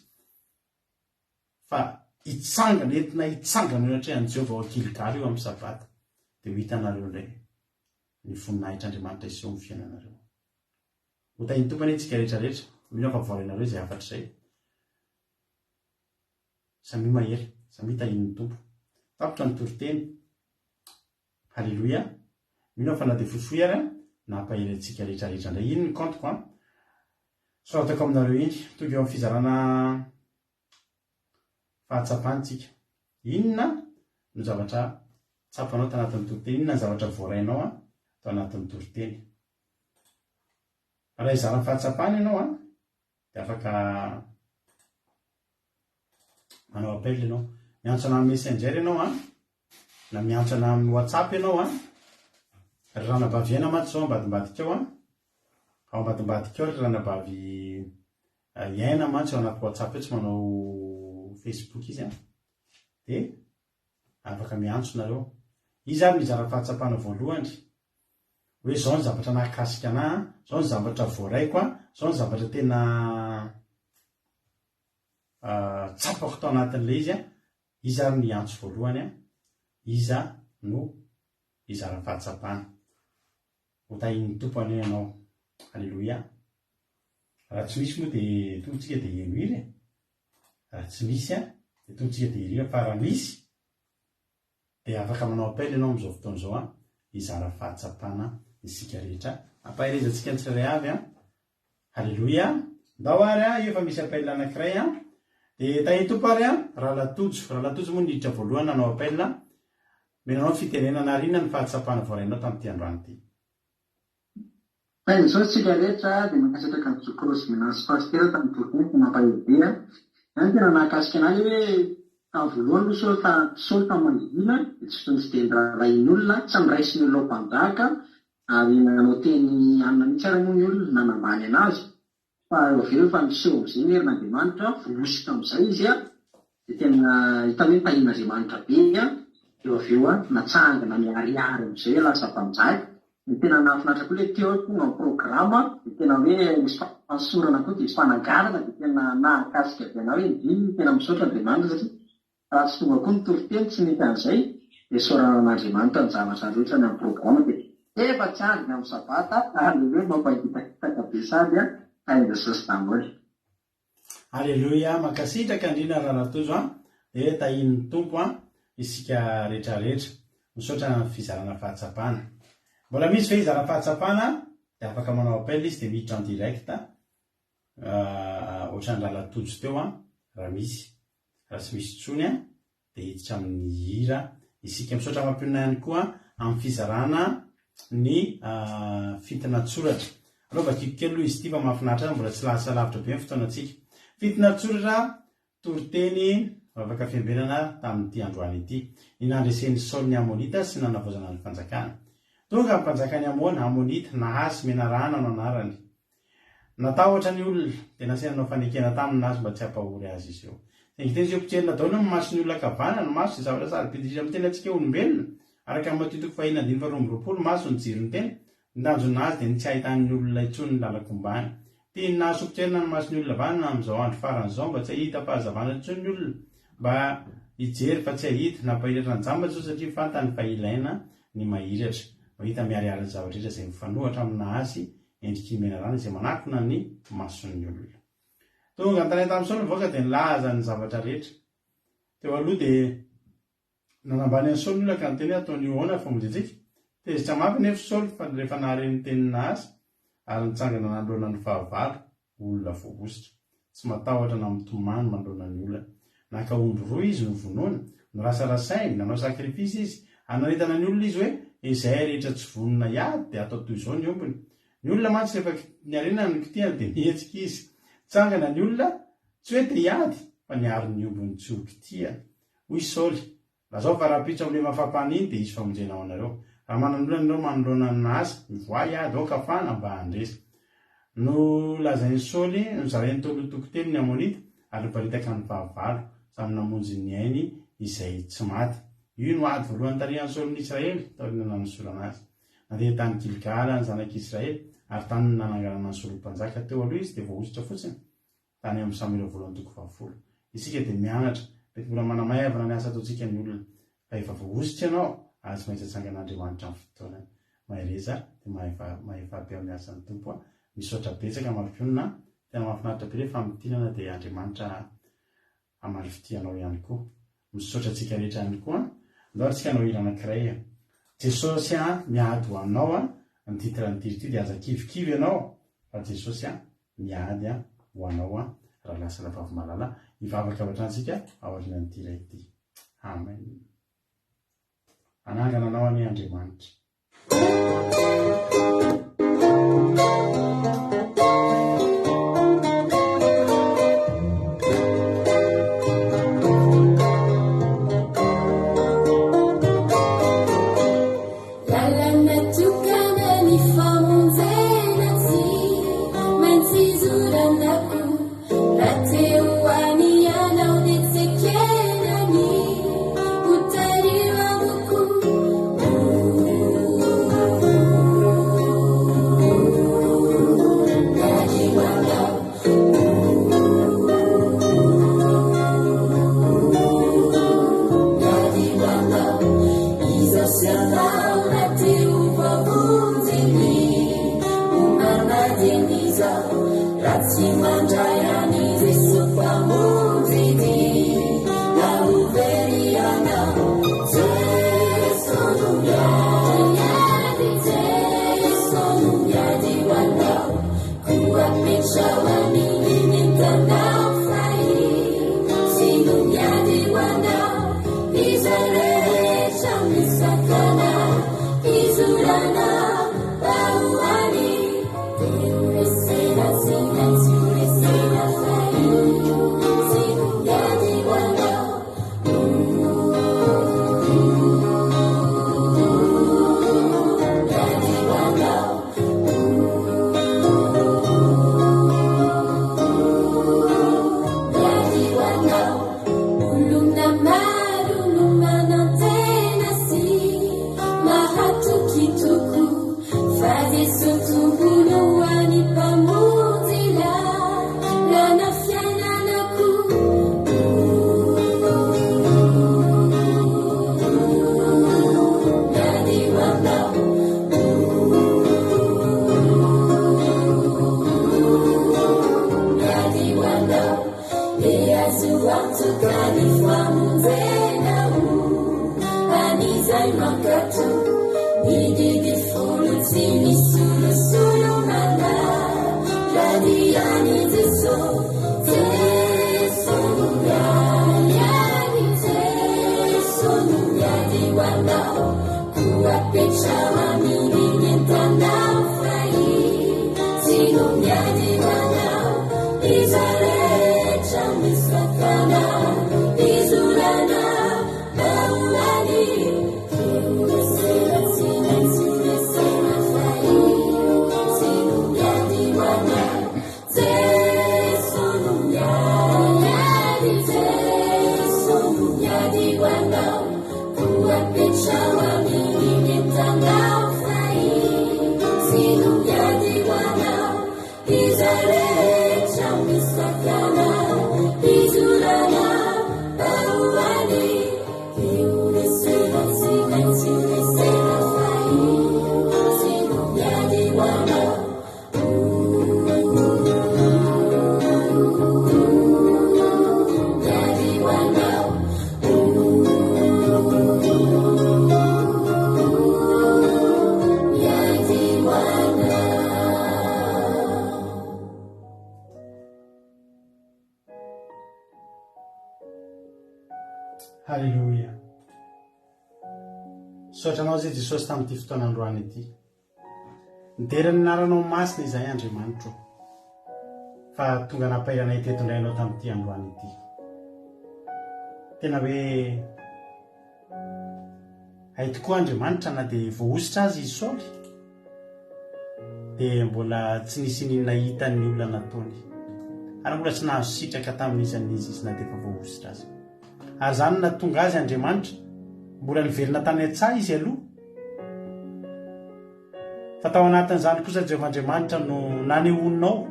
Speaker 2: fa hitsangana entina hitsangana anatrehan'i Jehova ao Gilgal io amin'ny sabata de ho hitanareo indray ny voninahitr'Andriamanitra iseho amin'ny fiainanareo. Ho tahin'ny tompony antsika rehetrarehetra mino fa voarinareo zay afatra izay samy mahery samy tahin'ny tompo tapitra ny toriteny. Halleloia. Mino fa na de fohifohy ary na ampahery antsika rehetrarehetra indray iny ny kantoko soratako aminareo iny tonga eo amin'ny fizarana fahatsapantsika inona no zavatra tsapanao tanatin'ny toriteny inona ny zavatra voarainao tao anatin'ny toriteny raha izara fahatsapana ianao de afaka manao appel ianao miantso ana amin'ny messenger ianao na miantso ana amin'ny WhatsApp ianao ry ranabavy mantsy zao ambadimbadika ao ao ambadimbadika ao ry ranabavy iaina mantsy ao anaty WhatsApp eo tsy manao Facebook izy de afaka miantso nareo izy ary mizara fahatsapana voalohany hoe zao ny zavatra nakasika anahy zao ny zavatra voaraiko zao ny zavatra tena tsapako tao anatin'ilay izy ary miantso voalohany iza no izara fahatsapana ho tahin'ny tompony ianao. Halleloia. Raha tsy misy moa de tontsika de enoiry raha tsy misy de tontsika de irina fa raha misy de afaka manao appel ianao amin'izao fotoana izao izara fahatsapana isika rehetra ampaherezantsika ny tsirairay avy Halleloia. Ndao ary efa misy appel anankiray de tahin'ny tompo ary raha latojo moa niditra voalohany nanao appel menanao fitenenana ary inona ny fahatsapana voarainao tamin'ity androany ity.
Speaker 5: Izao tsika rehetra dia mankasitraka ny Jekorosy Menansy Pasitera tamin'ny toriteny mampahedia any tena nahakasika anazy hoe tamin'ny voalohany Saoly tamin'ny manodidina dia tsy nisy teny rain'olona tsy miraisy ny olona mpanjaka ary nanao teny anona mihitsy ara moa ny olona nanambany anazy fa eo aveo fa miseho amin'izay ny herin'Andriamanitra vohositra amin'izay izy dia tena hitany hoe mpahin'Andriamanitra be eo aveo natsangana miariary amin'izay lasa mpanjaka. Ny tena nahafinaritra koa ilay teo tonga ny programa dia tena hoe misy fansorana koa dia misy fanagarana dia tena nahakasika be anao hoe indriny tena misaotra Andriamanitra satria raha tsy tonga koa ny toriteny tsy mety an'izay esoran'andriamanitra ny zavatra rehetra ny amin'ny programa dia efa tsy andriny amin'ny sabata ary hoe mampahitakitaka be sady ainda sasdamoly.
Speaker 2: Aleloia, mankasitraka andrina rahanatozo dia tahin'ny tompo isika rehetrarehetra misaotra fizarana fahatsapana. Mbola misy ve hizarana fahatsapana dia afaka manao appel izy dia miditra en direct ohatrany lalatojo teo raha misy, raha tsy misy tsony dia hiditra amin'ny hira isika misaotra mampionina ihany koa amin'ny fizarana ny fitina tsoratra. Aloha vakiko kely aloha izy ity fa mahafinaritra mbola tsy lasa lavitra be ny fotoanantsika. Fitina tsoratra toriteny afaka fiambenana tamin'ity androany ity. Inandresen'ny Saoly Amonita sy nanavozana ny fanjakana. Tonga mpanjakany Amonita nahasy menarana no anarany. Natahotra ny olona dia nasenanao fanekena taminy azy mba tsy hampahory azy izy eo. Teny izy mpitserina daholy ny maso ny olona kavana ny maso izay zavatra sady pitizitra amin'ny tena antsika olombelona. Araka amin'ny matitoko fahina 520 maso ny jiro ny tena. Nitanjona azy dia tsy hahitan'ny olona intsony ny lalakombany. Tiany naso mpitserina ny maso ny olona vanana amin'izao andro faran'izao mba tsy hahita fahazavana intsony ny olona. Mba hijery fa tsy hahita nampahiratra ny jamba zao satria fantany fa ilaina ny mahiratra. Mahita miariary ny zavatra rehetra izay mifanohatra amina azy endriky menarana izay manakona ny mason'ny olona. Tonga an-tanety tamin'ny Saoly voaka dia nilaza ny zavatra rehetra. Teo aloha dia nanambany an'ny Saoly olona ka ny teny ataony hoana famonjetsika. Tezitra mafy nefa Saoly fa rehefa nahareny tenina azy ary nitsangana nandrona ny fahavalo olona voaositra. Tsy matahotra na mitomany mandrona ny olona. Naka omby roa izy novonoana, norasarasainy, nanao sakrifisy izy, anaritana ny olona izy hoe izay rehetra tsy vonona iady dia atao toy izao ny ombony. Ny olona mantsy rehefa niarena ny kitihana dia mihetsika izy. Tsangana ny olona tsy hoe dia iady fa niary ny ombony tsy ho kitihana. Hoy Saoly, lazao fa raha pitra amin'ny mafampana iny dia izy famonjena ao anareo. Raha manan'olona anareo manoloana azy, mivoa iady ao kafana mba handresa. No lazain'ny Saoly nozarainy tolo tokotelo ny Amonita ary niparitaka ny fahavalo samy namonjy ny ainy izay tsy maty. Io no ady voalohany tarihan'ny Saoly ny Israely taoriana nanosorana azy. Nandeha tany Gilgala ny zanak'Israely ary tany nananganana ny Saoly mpanjaka teo aloha izy dia voaositra fotsiny tany amin'ny Samuela voalohany 20. Isika dia mianatra mety mbola manamaivana ny asa ataontsika ny olona fa efa voaositra ianao ary tsy maintsy atsangan'Andriamanitra amin'ny fotoanany. Mahereza dia mahefabe amin'ny asan'ny tompo. Misaotra betsaka mampionina tena mahafinaritra be rehefa mitinana dia Andriamanitra amalifitianao ihany koa. Misaotra antsika rehetra ihany koa. Andao antsika hanao hira anankiray. Jesosy miady ho anao ny titran'ny tiro ity dia aza kivikivy ianao fa Jesosy miady ho anao raha lasa lavavy malala hivavaka avatra antsika aorian'ny tira ity. Amen. Anangana anao any Andriamanitra.
Speaker 6: Silenzio, azoatokany famonjenao anizay mankato mididy folo tsy misolosolomana radiany jeso jesonomiany jesonomiady wanao kuapetrawa mirinyentanao fai sinomiady wanao izaretra misakana izulana maulani kiureserasinansiresena fai sinomiady wanao jesonomiady wanao kuapetrawa mirinyentanao fai sinomiady wanao izaretra misakana izulana bauani kiureserasinansiresena fai sinomiady wanao
Speaker 2: Halleluja. Saotranao zay Jesosy tamin'ity fotoanandroany ity. Niterany naranao masina izay Andriamanitro. Fa tonga napairanay teto indrainao tamin'ity androany ity. Tena hoe hay tokoa Andriamanitra na dia voahositra azy izy Saoly dia mbola tsy nisy ninona hitan'ny olona nataony. Ary mbola tsy nahazo sitraka tamin'izan'izy izy na dia efa voahositra azy. Ary zany na tonga azy Andriamanitra mbola nivelona tany an-tsaha izy aloha. Fa tao anatin'izany kosa Jehovah Andriamanitra no nanehoanao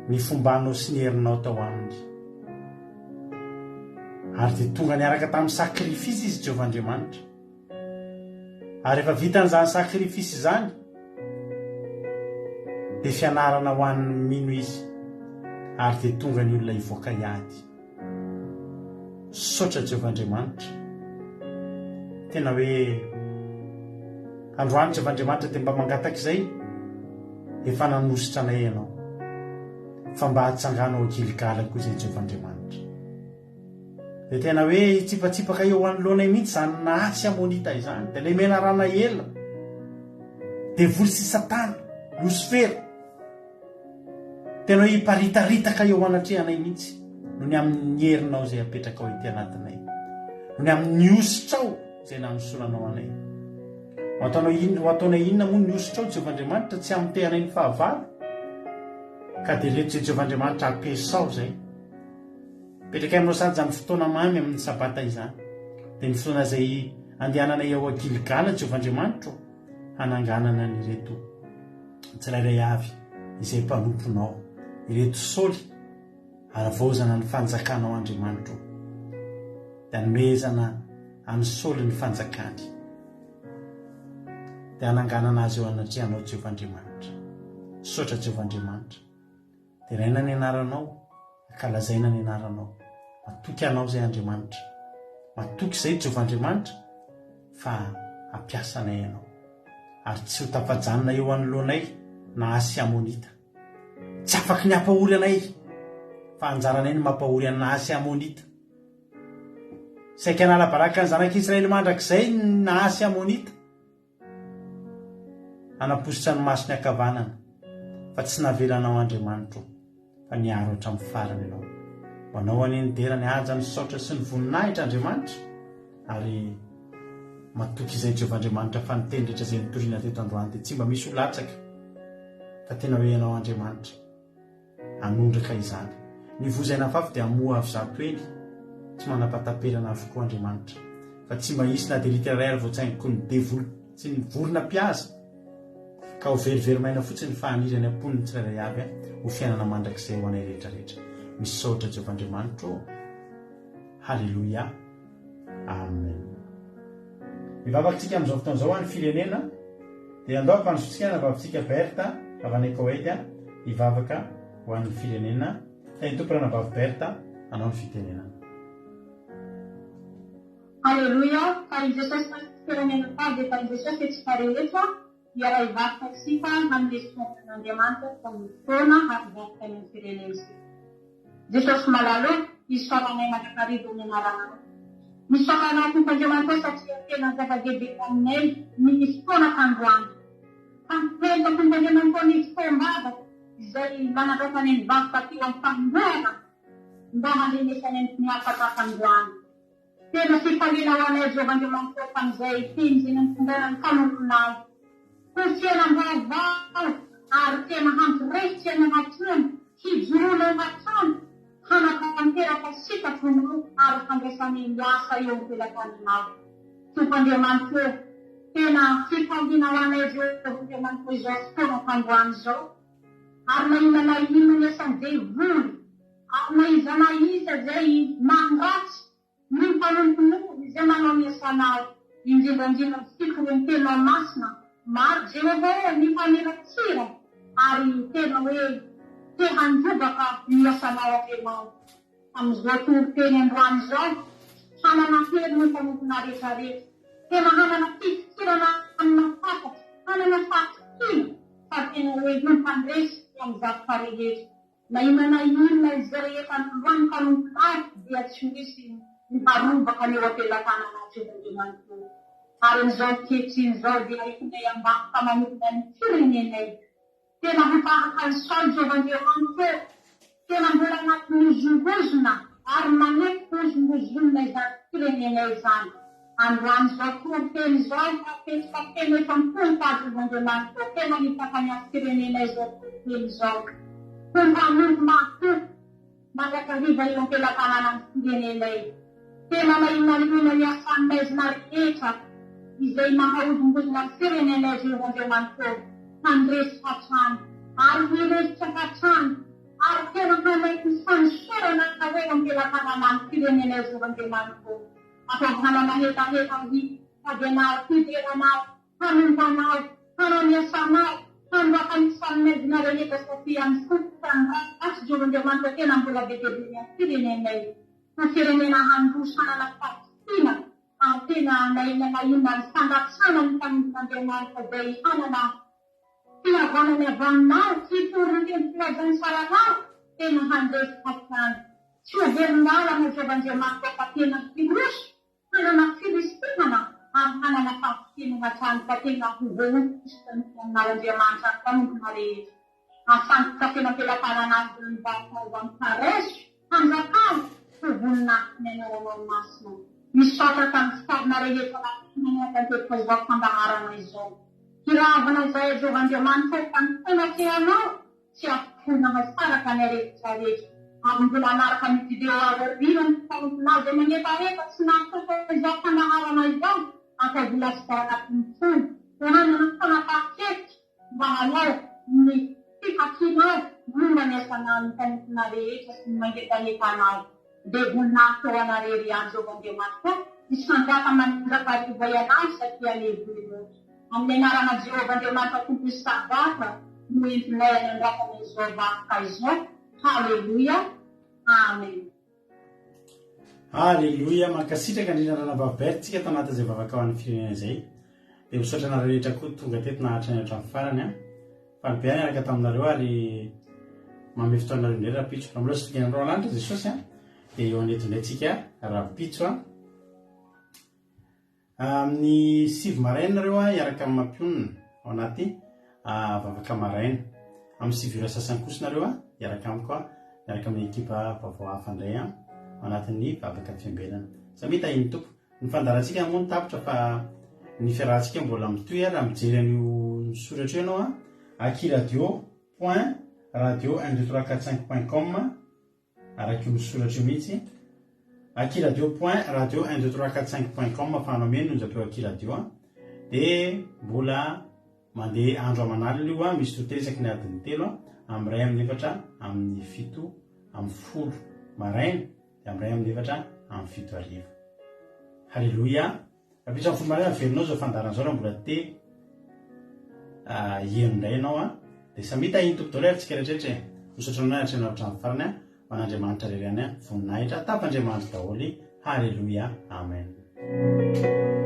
Speaker 2: ny fombanao sy ny herinao tao aminy. Ary dia tonga niaraka tamin'ny sakrifisy izy Jehovah Andriamanitra. Ary efa vitan'izany sakrifisy izany dia fianarana ho an'ny mino izy. Ary dia tonga ny olona hivoaka hiady. Saotra Jehovah Andriamanitra. Tena hoe androany Jehovah Andriamanitra dia mba mangataka izay efa nanositra anay ianao. Fa mba hatsanganao Giligala koa izay Jehovah Andriamanitra. Dia tena hoe tsipatsipaka eo anoloanay mihitsy izany nahasy amonita izany. Dia ilay menarana ela devoly sy Satana, Lucifera, tena hoe hiparitaritaka eo anatrehanay mihitsy noho ny amin'ny herinao izay apetraka ao ity anatinay, noho ny amin'ny ositrao izay nanosoranao anay. Ho ataonay inona moa ny ositrao Jehovah Andriamanitra tsy amin'ny tehanay ny fahavalo ka dia reto izay Jehovah Andriamanitra ampiasao izay. Petraka aminao sady izany fotoana mamy amin'ny sabata izany dia ny fotoana izay andehananay ao Giligala Jehovah Andriamanitra hananganana ny reto tsirairay avy izay mpanomponao, ireto Saoly aravaozana ny fanjakanao Andriamanitra dia nomezana amin'ny Saoly ny fanjakany dia hananganana azy eo anatrehanao Jehovah Andriamanitra. Saotra Jehovah Andriamanitra. Dia raina ny anaranao, akalazaina ny anaranao, matoky anao izay Andriamanitra, matoky izay Jehovah Andriamanitra fa ampiasanay ianao ary tsy ho tafajanona eo anoloanay na asy amonita. Tsy afaky ny hampahory anay fa anjaranay ny mampahory ana asy amonita. Saika nala baraka ny zanak'Israely mandrakizay na asy amonita, anapositra ny masony akavanana fa tsy navelanao Andriamanitra fa niaro hatramin'ny farany ianao. Manao aneny dera ny haja ny saotra sy ny voninahitra Andriamanitra ary matoky izay Jehovah Andriamanitra fa nitendritra izay nitoriana teto androany dia tsy mba misy olatsaka fa tena hoe ianao Andriamanitra anondraka izany. Ny vozaina fafy dia amoa avy zato eny, tsy manapataperana avokoa Andriamanitra fa tsy mba hisy na dia literaire voatsaingiko ny devoly sy ny vorona mpiaza ka ho veriverymaina fotsiny fahanirany amponiny tsirairay avy ho fiainana mandrakizay ho anay rehetrarehetra. Misaotra Jehovah Andriamanitra. Halleluja. Amen. Mivavakantsika amin'izao fotoan'izao any firenena dia andao ampanotsotsika navavintsika Berta avy any Koeta hivavaka ho an'ny firenena. Tany tompo rana vavy Berta anao ny fitenenana.
Speaker 7: Aleluia, fa i Jesosy firenena ta dia fa i Jesosy etsika rehetra dia raha hivarotra isika amin'ny soapan'Andriamanitra tamin'ny fotoana ary varotra ny firenena isika. Jesosy malalo izy soaranay mandrakarivo ny anarana. Misoaranao tompon'Andriamanitra satria tena zava-dehibe aminay ny fotoana fandroany. Fampirenta tompon'Andriamanitra ny fotoam-bava izay manarotany ny varotra teo amin'ny fandroana mba handrenesany ny afaka fandroany. Tena sy falina ho anay Jehovan-Andriamanitra amin'izay tinjina ny fondanany fanomponao. Fosiana-baovao ary tena hampiresitra ny anatrany, hijoroana anatrany, hanatanteraka sikafonao ary fandraisany miasa eo am-pelatananao. Tompon'Andriamanitra tena sy falina ho anay Jehovan-Andriamanitra izao fotoana fandroany izao. Ary mahinana ino ny asan'izay voly, ary maizana isa izay mandratsy ny mpanomponao izay manao ny asanao, indrindrandrindra fikony ny tena masina. Maro Jehova ny fanelatsira ary tena hoe te handrobaka ny asanao atenao. Amin'izao toro-teny androany izao, hanana hery ny mpanompona rehetrarehetra. Tena hanana fifikirana amina fatatry, hanana fatikina fa tena hoe himpandresy amin'izao rehetra. Na inona inona izay rehetra androany mpanomponao dia tsy misy mivarobaka ny eo am-pelatanana Jehovan-Andriamanitra. Ary n'izao kehitriny izao dia ikonay ambany famanomana ny firenenay. Tena miparaka ny saina Jehovan-Andriamanitra, tena mbola anatin'ny zongozona ary maneky zongozona izany firenenay izany. Androany izao toro-teny izao fa tena efa miponta Jehovan-Andriamanitra, tena mitaka ny amin'ny firenenay izao toro-teny izao. Tomban'olo matoky mandrakariva eo am-pelatanana ny firenenay. Tena mahinana ny asan'maizina rehetra izay mahaodongozona ny firenenay Jehovan-Andriamanitra, handresy hatrany ary hiresitra hatrany ary tena hanaiky ny fanosorana hoe am-pelatanana ny firenenay Jehovan-Andriamanitra. Ataovanana hetaheta sady anao fideranao, hanombanao, hanao ny asanao, handoaka ny fanomezina rehetra satria amin'ny fototra ratsy Jehovan-Andriamanitra tena mbola be dia be ny firenenay. Ny firenena handroso hanana fatikina ary tena nainana inona ny fandatsana ny mpanompon'Andriamanitra izay hanana fihavanany avaninao, fitorony ny filazany saranao, tena handresy hatrany. Tsy ho velon'ala na Jehovan-Andriamanitra fa tena firoso, hanana firistinana ary hanana fatikina hatrany fa tena ho voaofisika ny fianarandriamanitra ny mpanompona rehetra. Afantoka tena am-pelatanana azy ny varotra amin'ny kareso, hanjakao, ho voninahity ny anao masina. Misaotra tamin'ny fitavina rehetra natanteraka izao fandaharana izao. Hiravana izay Jehovan-Andriamanitra fa ny tena tianao, tsy afohona hasaraka ny rehetra rehetra. Ary mbola anaraka ny video aoriana ny mpanomponao izay manetarehetra tsy nahatota izao fandaharana izao, ankavola sy anatin'ny fony. Hanana fanapakevitra mba hanao ny fihakinao momba ny asanao ny mpanompona rehetra sy ny mangetahetaanao. Dia voninahitra ho anarery any Jehovan-Andriamanitra, misy fanjaka mandrakariva ianao satria lehibe. Amin'ny anarana Jehovan-Andriamanitra tompony sabata no entinay any andrakana izao vakoka izao. Haleluia, amen.
Speaker 2: Haleluia, mankasitraka indrindra nanavaberitsika tanatin'izay vavaka ho an'ny firenena izay. Dia misaotra anareo rehetra koa tonga teto naharitra ny hatramin'ny farany a. Faly be any araka taminareo ary mame fotoanareo indray rapitso. Raha mbola sy tonga andro lanitra Jesosy a, dia eo anetindrantsika rapitso a. Amin'ny 7 maraina nareo a iaraka amin'ny mampionina ao anaty vavaka maraina. Amin'ny 7 sasany kosa nareo a iaraka amiko a, iaraka amin'ny ekipa vaovao hafa indray a ao anatin'ny vavaka fiambelana. Samita iny tompo ny fandarantsika moa ny tapitra fa ny fiarahantsika mbola mitoy a raha mijery an'io soratra io ianao a akiradio.radio12345.com araka io soratra io mihitsy akiradio.radio12345.com afahanao meno nozapeo akiradio a. Dia mbola mandeha andro aman'alina io a, misy totesaky ny adiny 3 a, amin'ny 1 amin'ny 4 amin'ny 7 amin'ny 10 maraina dia amin'ny 1 amin'ny 4 amin'ny 7 ariva. Halleluia. Rapitsa amin'ny folo maraina velonao zao fandarana zao raha mbola te hieno indray ianao a. Dia samita iny tompo daholo tsika rehetrarehetra misaotra anao hatrany hatramin'ny farany a. man'andriamanitra rerany voninahitra tapandriamanitra daholy. Halleluia, amen.